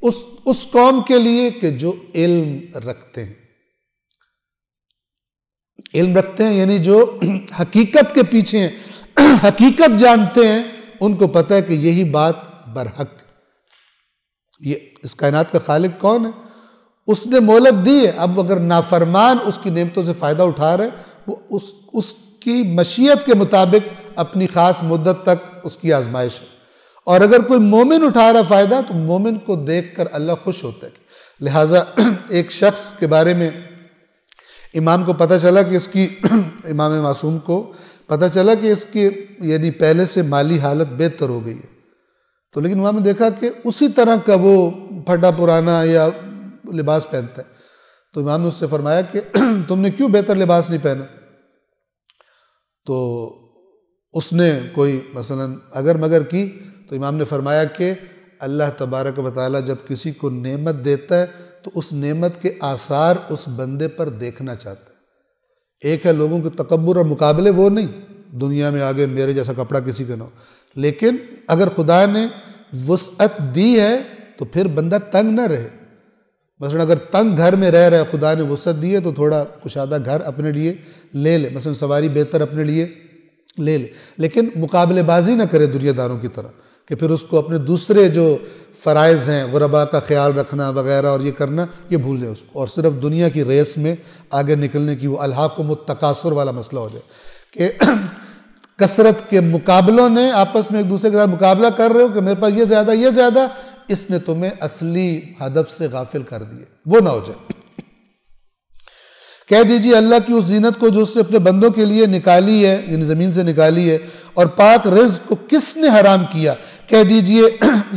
اس قوم کے لیے کہ جو علم رکھتے ہیں، علم رکھتے ہیں یعنی جو حقیقت کے پیچھے ہیں، حقیقت جانتے ہیں، ان کو پتہ ہے کہ یہی بات برحق، یہ اس کائنات کا خالق کون ہے، اس نے مہلت دی ہے، اب اگر نافرمان اس کی نعمتوں سے فائدہ اٹھا رہے، وہ اس کی مشیت کے مطابق اپنی خاص مدت تک اس کی آزمائش ہے، اور اگر کوئی مومن اٹھا رہا فائدہ تو مومن کو دیکھ کر اللہ خوش ہوتا ہے۔ لہٰذا ایک شخص کے بارے میں امام کو پتہ چلا کہ اس کی امام معصوم کو پتہ چلا کہ اس کی یعنی پہلے سے مالی حالت بہتر ہو گئی ہے، تو لیکن امام نے دیکھا کہ اسی طرح کا وہ پھٹا پرانا یا لباس پہنتا ہے، تو امام نے اس سے فرمایا کہ تم نے کیوں بہتر لباس نہیں پہنا؟ تو اس نے کوئی مثلا اگر مگر کی، تو امام نے فرمایا کہ اللہ تبارک و تعالیٰ جب کسی کو نعمت دیتا ہے تو اس نعمت کے آثار اس بندے پر دیکھنا چاہتا ہے۔ ایک ہے لوگوں کے تکبر اور مقابلے، وہ نہیں دنیا میں آگے میرے جیسا کپڑا کسی کا نہ ہو، لیکن اگر خدا نے وسعت دی ہے تو پھر بندہ تنگ نہ رہے۔ مثلا اگر تنگ گھر میں رہ رہا ہے، خدا نے وسعت دی ہے تو تھوڑا کشادہ گھر اپنے لیے لے لے، مثلا سواری بہتر اپنے لیے لے لے، لیکن مقابلے بازی نہ کرے دنیا داروں کی طرح کہ پھر اس کو اپنے دوسرے جو فرائض ہیں، غرباء کا خیال رکھنا وغیرہ اور یہ کرنا، یہ بھول جائے اس کو، اور صرف دنیا کی ریس میں آگے نکلنے کی وہ الہاکم التکاثر والا مسئلہ ہو جائے کہ کثرت کے مقابلوں نے آپس میں ایک دوسرے کے ساتھ مقابلہ کر رہے ہو کہ میرے پاس یہ زیادہ، اس نے تمہیں اصلی ہدف سے غافل کر دیے، وہ نہ ہو جائے۔ کہہ دیجئے اللہ کی اس زینت کو جو اس نے اپنے بندوں کے لیے نکالی ہے، یعنی زمین سے نکالی ہے، اور پاک رزق کو کس نے حرام کیا؟ کہہ دیجئے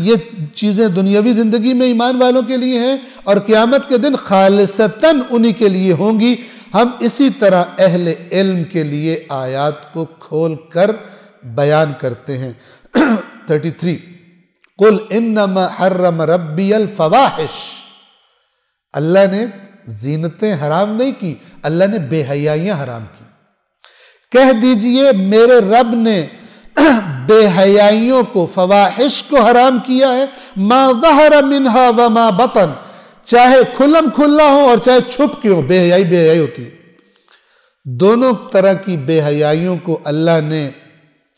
یہ چیزیں دنیاوی زندگی میں ایمان والوں کے لیے ہیں اور قیامت کے دن خالصتاً انہی کے لیے ہوں گی۔ ہم اسی طرح اہل علم کے لیے آیات کو کھول کر بیان کرتے ہیں۔ 33 قل انما حرم ربی الفواحش، اللہ نے زینتیں حرام نہیں کی، اللہ نے بے حیائیاں حرام کی۔ کہہ دیجئے میرے رب نے بے حیائیوں کو، فواحش کو حرام کیا ہے، ما ظہر منہا وما بطن، چاہے کھلم کھلا ہو اور چاہے چھپ کے ہو، بے حیائی ہوتی ہے، دونوں طرح کی بے حیائیوں کو اللہ نے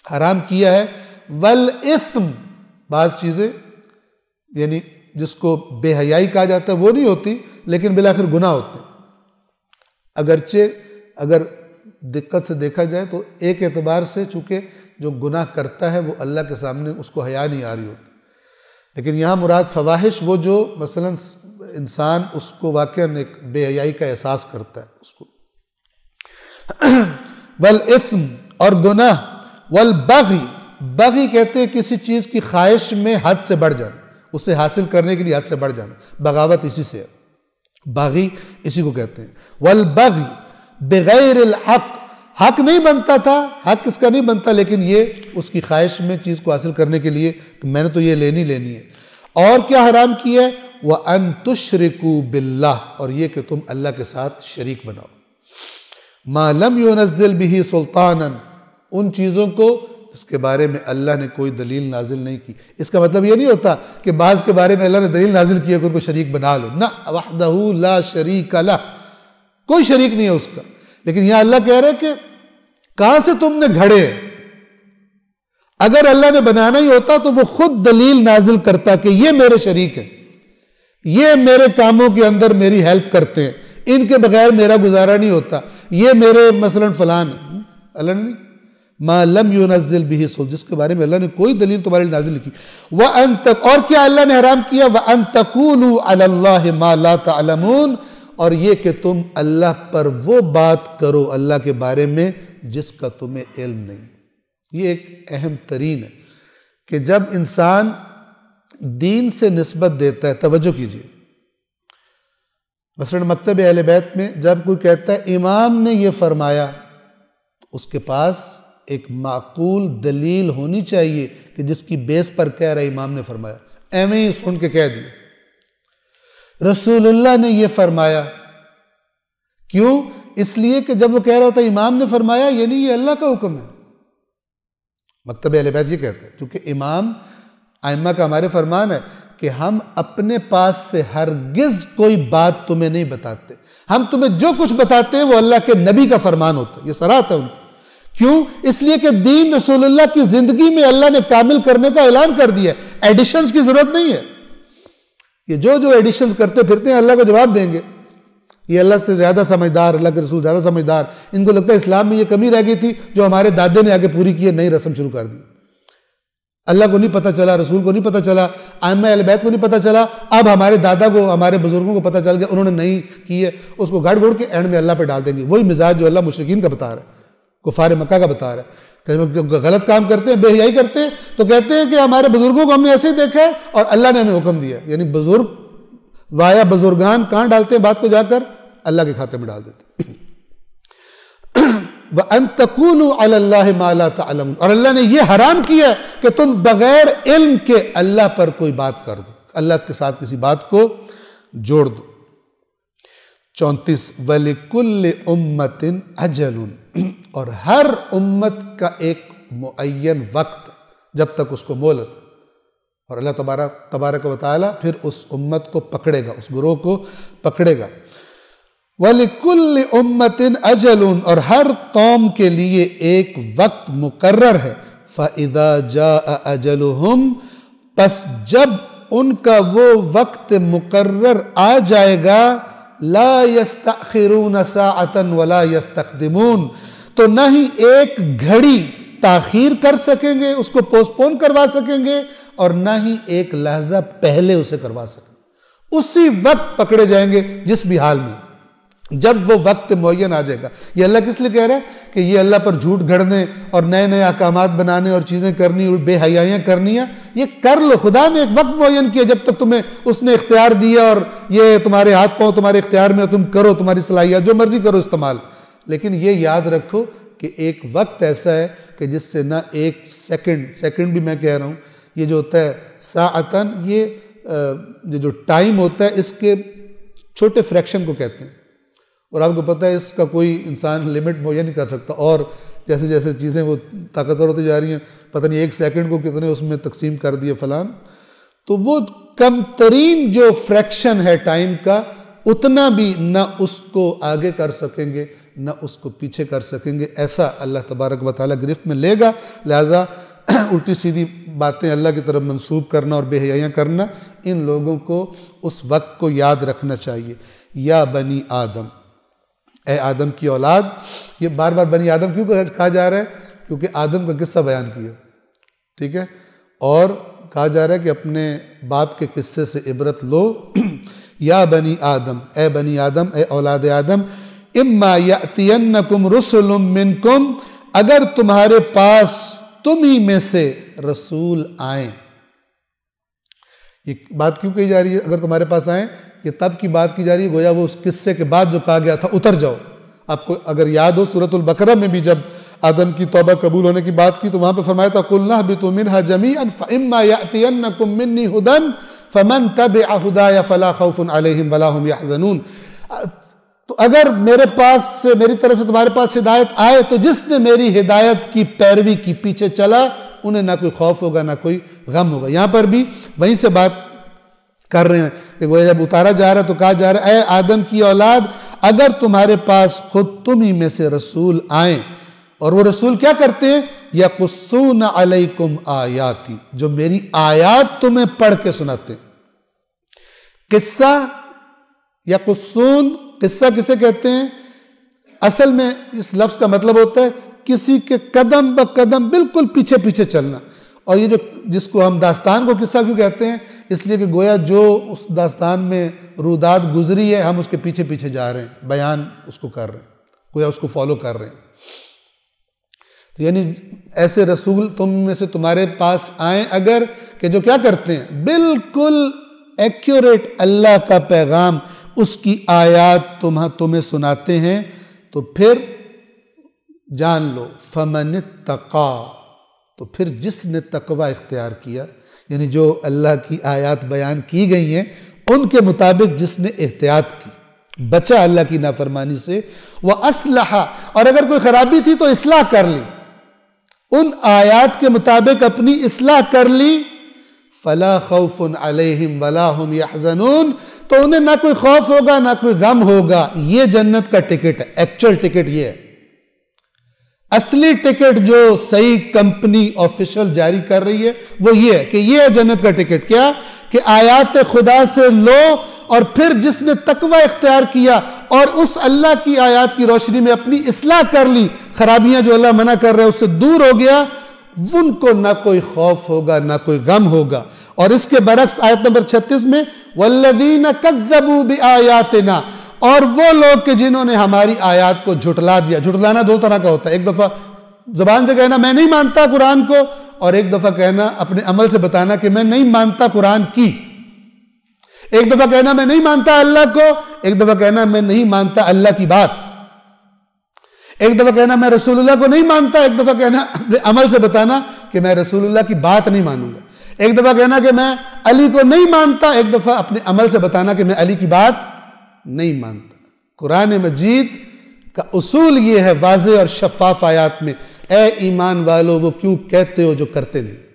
حرام کیا ہے۔ والاثم، بعض چیزیں یعنی جس کو بے حیائی کہا جاتا ہے وہ نہیں ہوتی، لیکن بالآخر گناہ ہوتے ہیں، اگرچہ اگر دقت سے دیکھا جائے تو ایک اعتبار سے چونکہ جو گناہ کرتا ہے وہ اللہ کے سامنے اس کو حیا نہیں آ رہی ہوتی، لیکن یہاں مراد فواحش وہ جو مثلا انسان اس کو واقعاً ایک بے حیائی کا احساس کرتا ہے اس کو۔ والاثم، اور گناہ، والبغی، بغی کہتے ہیں کسی چیز کی خواہش میں حد سے بڑھ جانا، اسے حاصل کرنے کے لیے حد سے بڑھ جانا، بغاوت اسی سے ہے، باغی اسی کو کہتے ہیں۔ والبغی بغیر الحق، حق نہیں بنتا تھا، حق اس کا نہیں بنتا، لیکن یہ اس کی خواہش میں چیز کو حاصل کرنے کے لیے کہ میں نے تو یہ لینی ہے۔ اور کیا حرام کیا ہے؟ وَأَن تُشْرِكُوا بِاللَّهِ، اور یہ کہ تم اللہ کے ساتھ شریک بناؤ، مَا لَمْ يُنَزِّلْ بِهِ سُلْطَانًا، ان چیزوں کو اس کے بارے میں اللہ نے کوئی دلیل نازل نہیں کی۔ اس کا مطلب یہ نہیں ہوتا کہ بعض کے بارے میں اللہ نے دلیل نازل کی ہے کہ ان کو شریک بنا لو، نہ، وَحْدَهُ لَا شَرِيكَ لَهُ، کوئی شریک نہیں ہے اس کا۔ لیکن یہاں اللہ کہہ رہے کہ کہاں سے تم نے گھڑے؟ اگر اللہ نے بنانا ہی ہوتا تو وہ خود دلیل نازل کرتا کہ یہ میرے شریک ہیں، یہ میرے کاموں کے اندر میری ہیلپ کرتے ہیں، ان کے بغیر میرا گزارا نہیں ہوتا، یہ میرے مثلا فلان ہیں۔ اللہ نے ما لم ينزل به سلطان، جس کے بارے میں اللہ نے کوئی دلیل تمہارے لیے نازل نہیں کی۔ اور کیا اللہ نے حرام کیا؟ وَأَن تَقُولُوا عَلَى اللَّهِ مَا لَا تَعْلَمُونَ، اور یہ کہ تم اللہ پر وہ بات کرو اللہ کے بارے میں جس کا تمہیں علم نہیں۔ یہ ایک اہم ترین ہے کہ جب انسان دین سے نسبت دیتا ہے، توجہ کیجئے، مثلا مکتب اہل بیت میں جب کوئی کہتا ہے امام نے یہ فرمایا، تو اس کے پاس ایک معقول دلیل ہونی چاہیے کہ جس کی بیس پر کہہ رہا ہے امام نے فرمایا، ایویں ہی سن کے کہہ دیا۔ رسول اللہ نے یہ فرمایا، کیوں؟ اس لیے کہ جب وہ کہہ رہا ہوتا ہے امام نے فرمایا، یعنی یہ اللہ کا حکم ہے۔ مکتب اہل بیت یہ کہتا ہے، کیونکہ امام ائمہ کا ہمارے فرمان ہے کہ ہم اپنے پاس سے ہرگز کوئی بات تمہیں نہیں بتاتے، ہم تمہیں جو کچھ بتاتے ہیں وہ اللہ کے نبی کا فرمان ہوتا ہے، یہ صراحت ہے ان کی۔ کیوں؟ اس لیے کہ دین رسول اللہ کی زندگی میں اللہ نے کامل کرنے کا اعلان کر دیا ہے، ایڈیشنز کی ضرورت نہیں ہے۔ یہ جو ایڈیشنز کرتے پھرتے ہیں اللہ کو جواب دیں گے، یہ اللہ سے زیادہ سمجھدار، اللہ کے رسول زیادہ سمجھدار، ان کو لگتا ہے اسلام میں یہ کمی رہ گئی تھی جو ہمارے دادے نے آگے پوری کی ہے، نئی رسم شروع کر دی۔ اللہ کو نہیں پتہ چلا، رسول کو نہیں پتہ چلا، ائمہ اہل بیت کو نہیں پتہ چلا، اب ہمارے دادا کو، ہمارے بزرگوں کو پتہ چل گیا، انہوں نے نہیں کی ہے، اس کو گڑ گھڑ کے اینڈ میں اللہ پہ ڈال دیں گے۔ وہی مزاج جو اللہ مشرکین کا بتا رہا ہے، کفار مکہ کا بتا رہا ہے، کہ غلط کام کرتے ہیں، بے حیائی کرتے ہیں، تو کہتے ہیں کہ ہمارے بزرگوں کو ہم نے ایسے ہی دیکھا ہے اور اللہ نے ہمیں حکم دیا، یعنی بزرگ وایا بزرگان کہاں ڈالتے ہیں بات کو؟ جا کر اللہ کے کھاتے میں ڈال دیتے ہیں۔ وَأَن تَقُولُوا عَلَى اللَّهِ مَا لَا تَعْلَمُونَ، اور اللہ نے یہ حرام کیا کہ تم بغیر علم کے اللہ پر کوئی بات کر دو، اللہ کے ساتھ کسی بات کو جوڑ دو۔ 34 وَلِكُلِّ أُمَّةٍ أَجَلٌ، اور ہر امت کا ایک معین وقت جب تک اس کو مہلت ہے، اور اللہ تبارک و تعالیٰ پھر اس امت کو پکڑے گا، اس گروہ کو پکڑے گا۔ وَلِكُلِّ أُمَّةٍ أَجَلٌ، اور ہر قوم کے لیے ایک وقت مقرر ہے۔ فَإِذَا جَاءَ أَجَلُهُمْ، پس جب ان کا وہ وقت مقرر آ جائے گا، لَا يَسْتَأْخِرُونَ سَاعَةً وَلَا يَسْتَقْدِمُونَ، تو نہ ہی ایک گھڑی تاخیر کر سکیں گے، اس کو پوسٹ پون کروا سکیں گے، اور نہ ہی ایک لحظہ پہلے اسے کروا سکیں گے، اسی وقت پکڑے جائیں گے جس بھی حال میں، جب وہ وقت معین آ جائے گا۔ یہ اللہ کس لیے کہہ رہا ہے کہ یہ اللہ پر جھوٹ گھڑنے اور نئے نئے احکامات بنانے اور چیزیں کرنی اور بے حیائیاں کرنی ہیں، یہ کر لو، خدا نے ایک وقت معین کیا جب تک تمہیں اس نے اختیار دیا، اور یہ تمہارے ہاتھ پاؤں تمہارے اختیار میں، تم کرو، تمہاری صلاحیت جو مرضی کرو استعمال، لیکن یہ یاد رکھو کہ ایک وقت ایسا ہے کہ جس سے نہ ایک سیکنڈ بھی میں کہہ رہا ہوں، یہ جو ہوتا ہے ساعتن، یہ جو ٹائم ہوتا ہے اس کے چھوٹے فریکشن کو کہتے ہیں، اور آپ کو پتہ ہے اس کا کوئی انسان لمٹ معین نہیں کر سکتا، اور جیسے جیسے چیزیں وہ طاقتور ہوتی جا رہی ہیں، پتہ نہیں ایک سیکنڈ کو کتنے اس میں تقسیم کر دیے فلان، تو وہ کم ترین جو فریکشن ہے ٹائم کا، اتنا بھی نہ اس کو آگے کر سکیں گے نہ اس کو پیچھے کر سکیں گے، ایسا اللہ تبارک و تعالیٰ گرفت میں لے گا۔ لہٰذا الٹی سیدھی باتیں اللہ کی طرف منسوب کرنا اور بے حیائیاں کرنا، ان لوگوں کو اس وقت کو یاد رکھنا چاہیے۔ یا بنی آدم، اے آدم کی اولاد، یہ بار بار بنی آدم کیوں کہا جا رہا ہے؟ کیونکہ آدم کا قصہ بیان کیا، ٹھیک ہے، اور کہا جا رہا ہے کہ اپنے باپ کے قصے سے عبرت لو۔ یا بنی آدم، اے بنی آدم، اے اولاد آدم، اما یأتینکم رسل منکم، اگر تمہارے پاس تم ہی میں سے رسول آئیں۔ یہ بات کیوں کہی جا رہی ہے اگر تمہارے پاس آئیں؟ یہ تب کی بات کی جا رہی ہے، گویا وہ اس قصے کے بعد جو کہا گیا تھا اتر جاؤ، آپ کو اگر یاد ہو سورۃ البقرہ میں بھی جب آدم کی توبہ قبول ہونے کی بات کی تو وہاں پہ فرمایا تھا قُلْنَا اهْبِطُوا مِنْهَا جَمِيعًا فَإِمَّا يَأْتِيَنَّكُم مِّنِّي هُدًى فَمَن تَبِعَ هُدَايَ فَلَا خَوْفٌ عَلَيْهِمْ وَلَا هُمْ يَحْزَنُونَ. تو اگر میری طرف سے تمہارے پاس ہدایت آئے تو جس نے میری ہدایت کی پیروی کی پیچھے چلا انہیں نہ کوئی خوف ہوگا نہ کوئی غم ہوگا. یہاں پر بھی وہیں سے بات کر رہے ہیں کہ وہ جب اتارا جا رہا ہے تو کہا جا رہا ہے اے آدم کی اولاد اگر تمہارے پاس خود تم ہی میں سے رسول آئیں اور وہ رسول کیا کرتے ہیں یقصون علیکم آیاتی جو میری آیات تمہیں پڑھ کے سناتے ہیں. قصہ یقصون قصہ کسے کہتے ہیں؟ اصل میں اس لفظ کا مطلب ہوتا ہے کسی کے قدم بہ قدم بالکل پیچھے پیچھے چلنا. اور یہ جس کو ہم داستان کو قصہ کیوں کہتے ہیں اس لیے کہ گویا جو اس داستان میں رودات گزری ہے ہم اس کے پیچھے پیچھے جا رہے ہیں بیان اس کو کر رہے ہیں گویا اس کو فالو کر رہے ہیں. تو یعنی ایسے رسول تم میں سے تمہارے پاس آئیں اگر کہ جو کیا کرتے ہیں بالکل ایکیوریٹ اللہ کا پیغام اس کی آیات تمہیں سناتے ہیں تو پھر جان لو فمن اتقا تو پھر جس نے تقوی اختیار کیا یعنی جو اللہ کی آیات بیان کی گئی ہیں ان کے مطابق جس نے احتیاط کی بچا اللہ کی نافرمانی سے وَأَصْلَحَ اور اگر کوئی خرابی تھی تو اصلاح کر لی ان آیات کے مطابق اپنی اصلاح کر لی فَلَا خَوْفٌ عَلَيْهِمْ وَلَا هُمْ يَحْزَنُونَ تو انہیں نہ کوئی خوف ہوگا نہ کوئی غم ہوگا. یہ جنت کا ٹکٹ ہے ایکچول ٹکٹ یہ ہے. اصلی ٹکٹ جو صحیح کمپنی آفیشل جاری کر رہی ہے وہ یہ ہے کہ یہ ہے جنت کا ٹکٹ. کیا کہ آیات خدا سے لو اور پھر جس نے تقوی اختیار کیا اور اس اللہ کی آیات کی روشنی میں اپنی اصلاح کر لی خرابیاں جو اللہ منع کر رہے ہیں اس سے دور ہو گیا ان کو نہ کوئی خوف ہوگا نہ کوئی غم ہوگا. اور اس کے برعکس آیت نمبر 36 میں وَالَّذِينَ كَذَّبُوا بِآيَاتِنَا اور وہ لوگ کہ جنہوں نے ہماری آیات کو جھٹلا دیا. جھٹلانا دو طرح کا ہوتا ہے ایک دفعہ زبان سے کہنا میں نہیں مانتا قرآن کو اور ایک دفعہ کہنا اپنے عمل سے بتانا کہ میں نہیں مانتا قرآن کی. ایک دفعہ کہنا میں نہیں مانتا اللہ کو ایک دفعہ کہنا میں نہیں مانتا اللہ کی بات. ایک دفعہ کہنا میں رسول اللہ کو نہیں مانتا ایک دفعہ کہنا اپنے عمل سے بتانا کہ میں رسول اللہ کی بات نہیں مانوں گا. ایک دفعہ کہنا کہ میں علی کو نہیں مانتا ایک دفعہ اپنے عمل سے بتانا کہ میں علی کی بات نہیں مانتا. قرآن مجید کا اصول یہ ہے واضح اور شفاف آیات میں اے ایمان والو وہ کیوں کہتے ہو جو کرتے نہیں.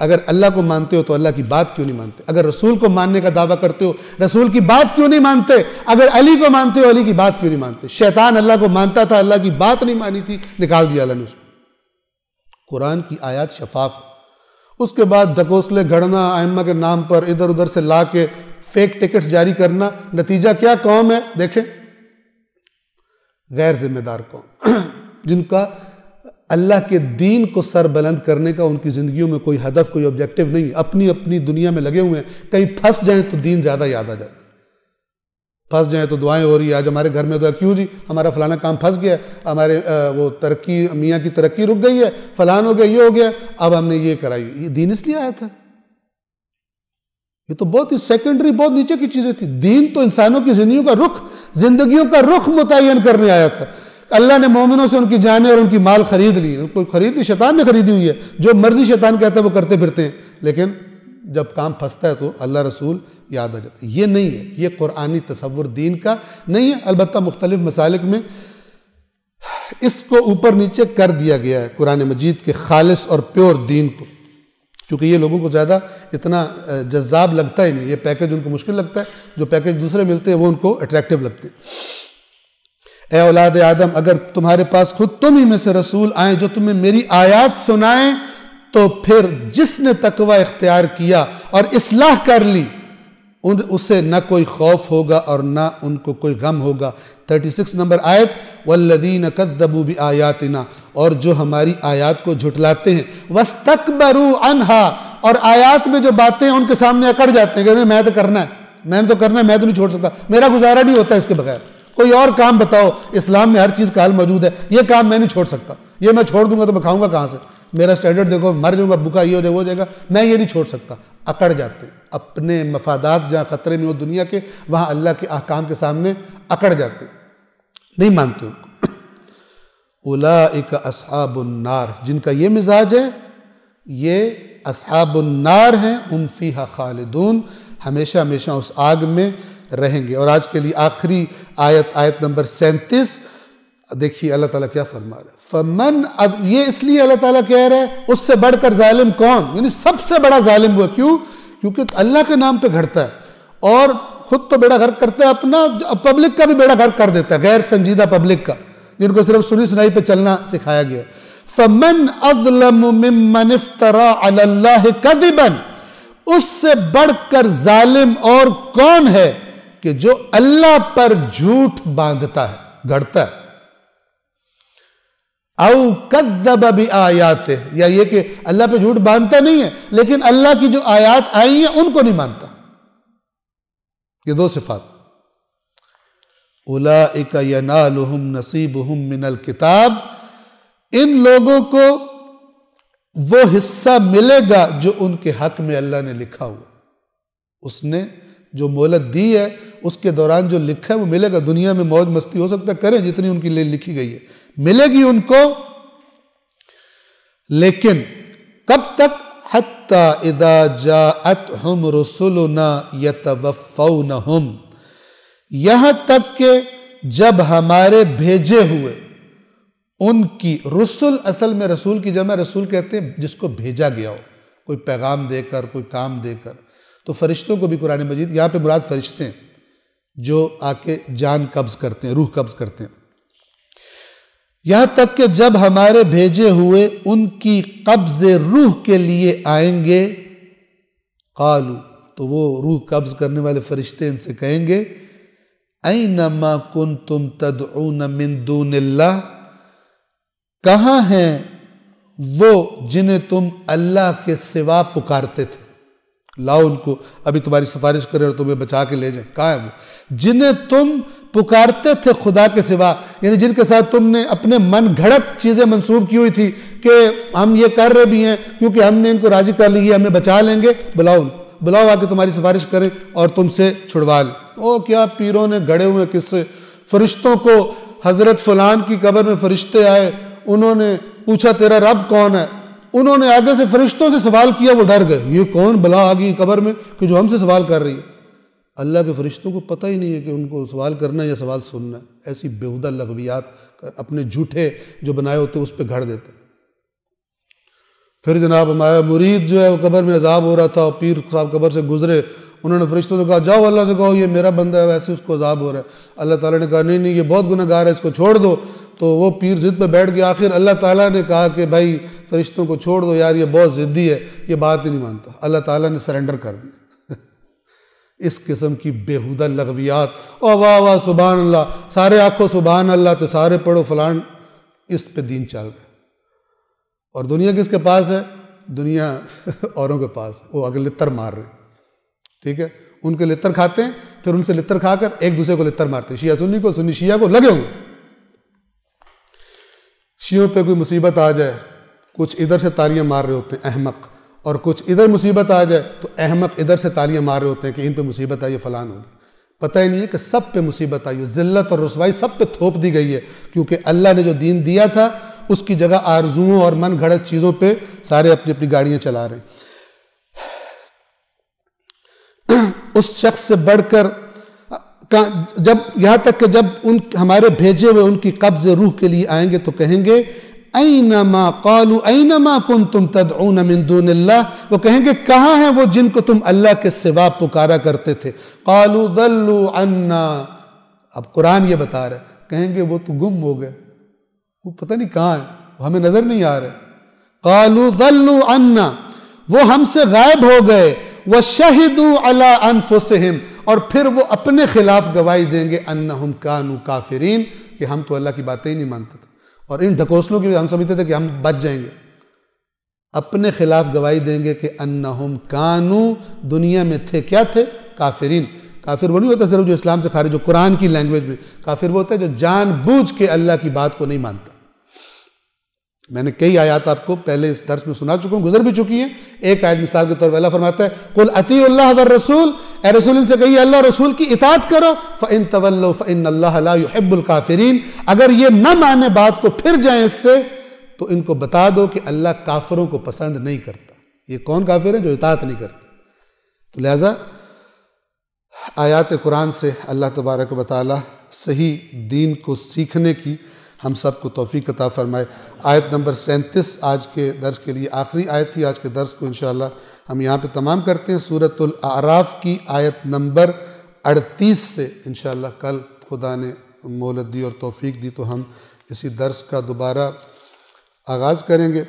اگر اللہ کو مانتے ہو تو اللہ کی بات کیوں نہیں مانتے؟ اگر رسول کو ماننے کا دعویٰ کرتے ہو رسول کی بات کیوں نہیں مانتے؟ اگر علی کو مانتے ہو علی کی بات کیوں نہیں مانتے؟ شیطان اللہ کو مانتا تھا اللہ کی بات نہیں مانی تھی نکال دیا اللہ نے اس کو. قرآن کی آیات شفاف. اس کے بعد ڈھکوسلے گھڑنا ائمہ کے نام پر ادھر ادھر سے لا کے فیک ٹکٹس جاری کرنا نتیجہ کیا قوم ہے دیکھیں غیر ذمہ دار قوم جن کا اللہ کے دین کو سر بلند کرنے کا ان کی زندگیوں میں کوئی ہدف کوئی آبجیکٹو نہیں ہے. اپنی دنیا میں لگے ہوئے ہیں کہیں پھنس جائیں تو دین زیادہ یاد آ جاتا ہے. پھنس جائیں تو دعائیں ہو رہی ہے آج ہمارے گھر میں تو کیوں جی ہمارا فلانا کام پھنس گیا ہمارے وہ ترقی میاں کی ترقی رک گئی ہے فلان ہو گیا یہ ہو گیا اب ہم نے یہ کرائی. یہ دین اس لیے آیا تھا. یہ تو بہت ہی سیکنڈری بہت نیچے کی چیزیں تھی. دین تو انسانوں کی زندگیوں کا رخ متعین کرنے آیا تھا. اللہ نے مومنوں سے ان کی جانیں اور ان کی مال خرید لی. کوئی خرید لی شیطان نے خریدی ہوئی ہے جو مرضی شیطان کہتا ہے وہ کرتے پھرتے ہیں لیکن جب کام پھنستا ہے تو اللہ رسول یاد آ جاتا ہے. یہ نہیں ہے یہ قرآنی تصور دین کا نہیں ہے. البتہ مختلف مسالک میں اس کو اوپر نیچے کر دیا گیا ہے قرآن مجید کے خالص اور پیور دین کو کیونکہ یہ لوگوں کو زیادہ اتنا جذاب لگتا ہی نہیں. یہ پیکج ان کو مشکل لگتا ہے جو پیکج دوسرے ملتے ہیں وہ ان کو اٹریکٹیو لگتے ہیں. اے اولاد آدم اگر تمہارے پاس خود تم ہی میں سے رسول آئیں جو تمہیں میری آیات سنائیں تو پھر جس نے تقوی اختیار کیا اور اصلاح کر لی اسے نہ کوئی خوف ہوگا اور نہ ان کو کوئی غم ہوگا. 36 نمبر آیت والذین کذبوا بآیاتنا اور جو ہماری آیات کو جھٹلاتے ہیں واستکبروا عنہا اور آیات میں جو باتیں ان کے سامنے اکڑ جاتے ہیں کہتے ہیں میں تو کرنا ہے میں نے تو کرنا ہے میں تو نہیں چھوڑ سکتا میرا گزارا نہیں ہوتا اس کے بغیر کوئی اور کام بتاؤ اسلام میں ہر چیز کا حل موجود ہے یہ کام میں نہیں چھوڑ سکتا یہ میں چھوڑ دوں گا تو میں کھاؤں گا کہاں سے میرا اسٹینڈرڈ دیکھو مر جاؤں گا بھوکا یہ ہو جائے وہ ہو جائے گا میں یہ نہیں چھوڑ سکتا. اکڑ جاتے ہیں اپنے مفادات جہاں خطرے میں ہو دنیا کے وہاں اللہ کے احکام کے سامنے اکڑ جاتے ہیں. نہیں مانتے ان کو۔ اولئک اصحاب النار، جن کا یہ مزاج ہے یہ اصحاب النار ہیں، ہم فیہا خالدون، ہمیشہ ہمیشہ اس آگ میں رہیں گے۔ اور آج کے لیے آخری آیت نمبر 37، دیکھیے اللہ تعالیٰ کیا فرما رہا ہے۔ یہ اس لیے اللہ تعالیٰ کہہ رہا ہے اس سے بڑھ کر ظالم کون، یعنی سب سے بڑا ظالم ہوا، کیوں؟ کیونکہ اللہ کے نام پہ گھڑتا ہے اور خود تو بیڑا غرق کرتا ہے اپنا، پبلک کا بھی بیڑا غرق کر دیتا ہے، غیر سنجیدہ پبلک کا، جن کو صرف سنی سنائی پہ چلنا سکھایا گیا۔ فَمَنْ أَظْلَمُ مِمَّنِ افْتَرَى عَلَى اللَّهِ كَذِبًا، اس سے بڑھ کر ظالم اور کون ہے کہ جو اللہ پر جھوٹ باندھتا ہے، گھڑتا ہے۔ او کذب بآیاتہ، یا یہ کہ اللہ پہ جھوٹ باندھتا نہیں ہے لیکن اللہ کی جو آیات آئی ہیں ان کو نہیں مانتا۔ یہ دو صفات۔ اولئک ینالہم نصیبہم من الکتاب، ان لوگوں کو وہ حصہ ملے گا جو ان کے حق میں اللہ نے لکھا ہوا، اس نے جو مہلت دی ہے اس کے دوران جو لکھا ہے وہ ملے گا۔ دنیا میں موج مستی ہو سکتا ہے کریں جتنی ان کے لیے لکھی گئی ہے، ملے گی ان کو، لیکن کب تک؟ حتی اذا جاءتہم رسلنا یتوفونہم، یہاں تک کہ جب ہمارے بھیجے ہوئے ان کی، رسل اصل میں رسول کی جمع رسول کہتے ہیں جس کو بھیجا گیا ہو، کوئی پیغام دے کر، کوئی کام دے کر۔ تو فرشتوں کو بھی قرآن مجید یہاں پہ مراد فرشتے ہیں جو آ کے جان قبض کرتے ہیں، روح قبض کرتے ہیں۔ یہاں تک کہ جب ہمارے بھیجے ہوئے ان کی قبض روح کے لیے آئیں گے، قالو، تو وہ روح قبض کرنے والے فرشتے ان سے کہیں گے، اینما کنتم تدعون من دون اللہ، کہاں ہیں وہ جنہیں تم اللہ کے سوا پکارتے تھے؟ لاؤ ان کو، ابھی تمہاری سفارش کرے اور تمہیں بچا کے لے جائیں۔ کہاں ہیں وہ جنہیں تم پکارتے تھے خدا کے سوا، یعنی جن کے ساتھ تم نے اپنے من گھڑت چیزیں منسوب کی ہوئی تھی کہ ہم یہ کر رہے بھی ہیں کیونکہ ہم نے ان کو راضی کر لی، ہمیں بچا لیں گے، بلاؤ ان کو، بلاؤ آ کے تمہاری سفارش کریں اور تم سے چھڑوا لیں۔ او کیا پیروں نے گھڑے ہوئے قصے، فرشتوں کو حضرت فلان کی قبر میں فرشتے آئے، انہوں نے پوچھا تیرا رب کون ہے، انہوں نے آگے سے فرشتوں سے سوال کیا، وہ ڈر گئے، یہ کون بلا آ گئی قبر میں کہ جو ہم سے سوال کر رہی ہے۔ اللہ کے فرشتوں کو پتہ ہی نہیں ہے کہ ان کو سوال کرنا ہے یا سوال سننا ہے۔ ایسی بیہودہ لغویات اپنے جھوٹے جو بنائے ہوتے ہیں اس پہ گھڑ دیتے ہیں۔ پھر جناب ہمارا مرید جو ہے وہ قبر میں عذاب ہو رہا تھا، اور پیر صاحب قبر سے گزرے، انہوں نے فرشتوں سے کہا جاؤ اللہ سے کہو یہ میرا بندہ ہے، ویسے اس کو عذاب ہو رہا ہے۔ اللہ تعالیٰ نے کہا نہیں نہیں یہ بہت گناہ گار ہے، اس کو چھوڑ دو۔ تو وہ پیر ضد پہ بیٹھ گیا، آخر اللہ تعالیٰ نے کہا کہ بھائی فرشتوں کو چھوڑ دو یار، یہ بہت ضدی ہے، یہ بات ہی نہیں مانتا۔ اللہ تعالیٰ نے سرنڈر کر دی۔ اس قسم کی بیہودہ لغویات، او واہ واہ سبحان اللہ، سارے آنکھوں سبحان اللہ تو سارے پڑھو فلان، اس پہ دین چل رہا ہے۔ اور دنیا کس کے پاس ہے؟ دنیا اوروں کے پاس ہے، وہ اگر لتر مار رہے ہیں، ٹھیک ہے، ان کے لتر کھاتے ہیں، پھر ان سے لتر کھا کر ایک دوسرے کو لتر مارتے ہیں، شیعہ سنی کو، سنی شیعہ کو، لگے ہوں۔ شیعوں پہ کوئی مصیبت آ جائے، کچھ ادھر سے تالیاں مار رہے ہوتے ہیں احمق، اور کچھ ادھر مصیبت آ جائے تو احمق ادھر سے تالیاں مار رہے ہوتے ہیں کہ ان پہ مصیبت آئی ہے فلان ہوگی۔ پتہ ہی نہیں ہے کہ سب پہ مصیبت آئی ہے، ذلت اور رسوائی سب پہ تھوپ دی گئی ہے، کیونکہ اللہ نے جو دین دیا تھا اس کی جگہ آرزوؤں اور من گھڑت چیزوں پہ سارے اپنی اپنی گاڑیاں چلا رہے ہیں۔ اس شخص سے بڑھ کر جب یہاں تک کہ جب ان ہمارے بھیجے ہوئے ان کی قبض روح کے لیے آئیں گے تو کہیں گے اینما قالوا اینما کنتم تدعون من دون اللہ، وہ کہیں گے کہاں ہیں وہ جن کو تم اللہ کے سوا پکارا کرتے تھے؟ قالوا ضلوا عنا، اب قرآن یہ بتا رہا ہے، کہیں گے وہ تو گم ہو گئے، وہ پتہ نہیں کہاں ہے، وہ ہمیں نظر نہیں آ رہے۔ قالوا ضلوا عنا، وہ ہم سے غائب ہو گئے۔ وَشَهِدُوا عَلَىٰ أَنفُسِهِمْ، اور پھر وہ اپنے خلاف گواہی دیں گے انہم کانوا کافرین، کہ ہم تو اللہ کی باتیں ہی نہیں مانتے تھے، اور ان ڈھکوسلوں کی بھی ہم سمجھتے تھے کہ ہم بچ جائیں گے، اپنے خلاف گواہی دیں گے کہ انہم کانوا، دنیا میں تھے کیا تھے؟ کافرین۔ کافر وہ نہیں ہوتا صرف جو اسلام سے خارج، جو قرآن کی لینگویج میں کافر وہ ہوتا ہے جو جان بوجھ کے اللہ کی بات کو نہیں مانتا۔ میں نے کئی آیات آپ کو پہلے اس درس میں سنا چکا ہوں، گزر بھی چکی ہیں. ایک آیت مثال کے طور پر اللہ فرماتا ہے قل اطیعوا اللہ والرسول، اے رسول ان سے کہیے اللہ رسول کی اطاعت کرو. فإن تولوا فإن اللہ لا يحب الکافرین، اگر یہ نہ مانے بات کو پھر جائیں اس سے تو ان کو بتا دو کہ اللہ کافروں کو پسند نہیں کرتا. یہ کون کافر ہیں؟ جو اطاعت نہیں کرتے. تو لہذا آیات قرآن سے اللہ تبارک و تعالی صحیح دین کو سیکھنے کی ہم سب کو توفیق عطا فرمائے. آیت نمبر 37 آج کے درس کے لیے آخری آیت تھی. آج کے درس کو انشاءاللہ ہم یہاں پہ تمام کرتے ہیں. سورۃ الاعراف کی آیت نمبر 38 سے انشاءاللہ کل خدا نے مہلت دی اور توفیق دی تو ہم اسی درس کا دوبارہ آغاز کریں گے.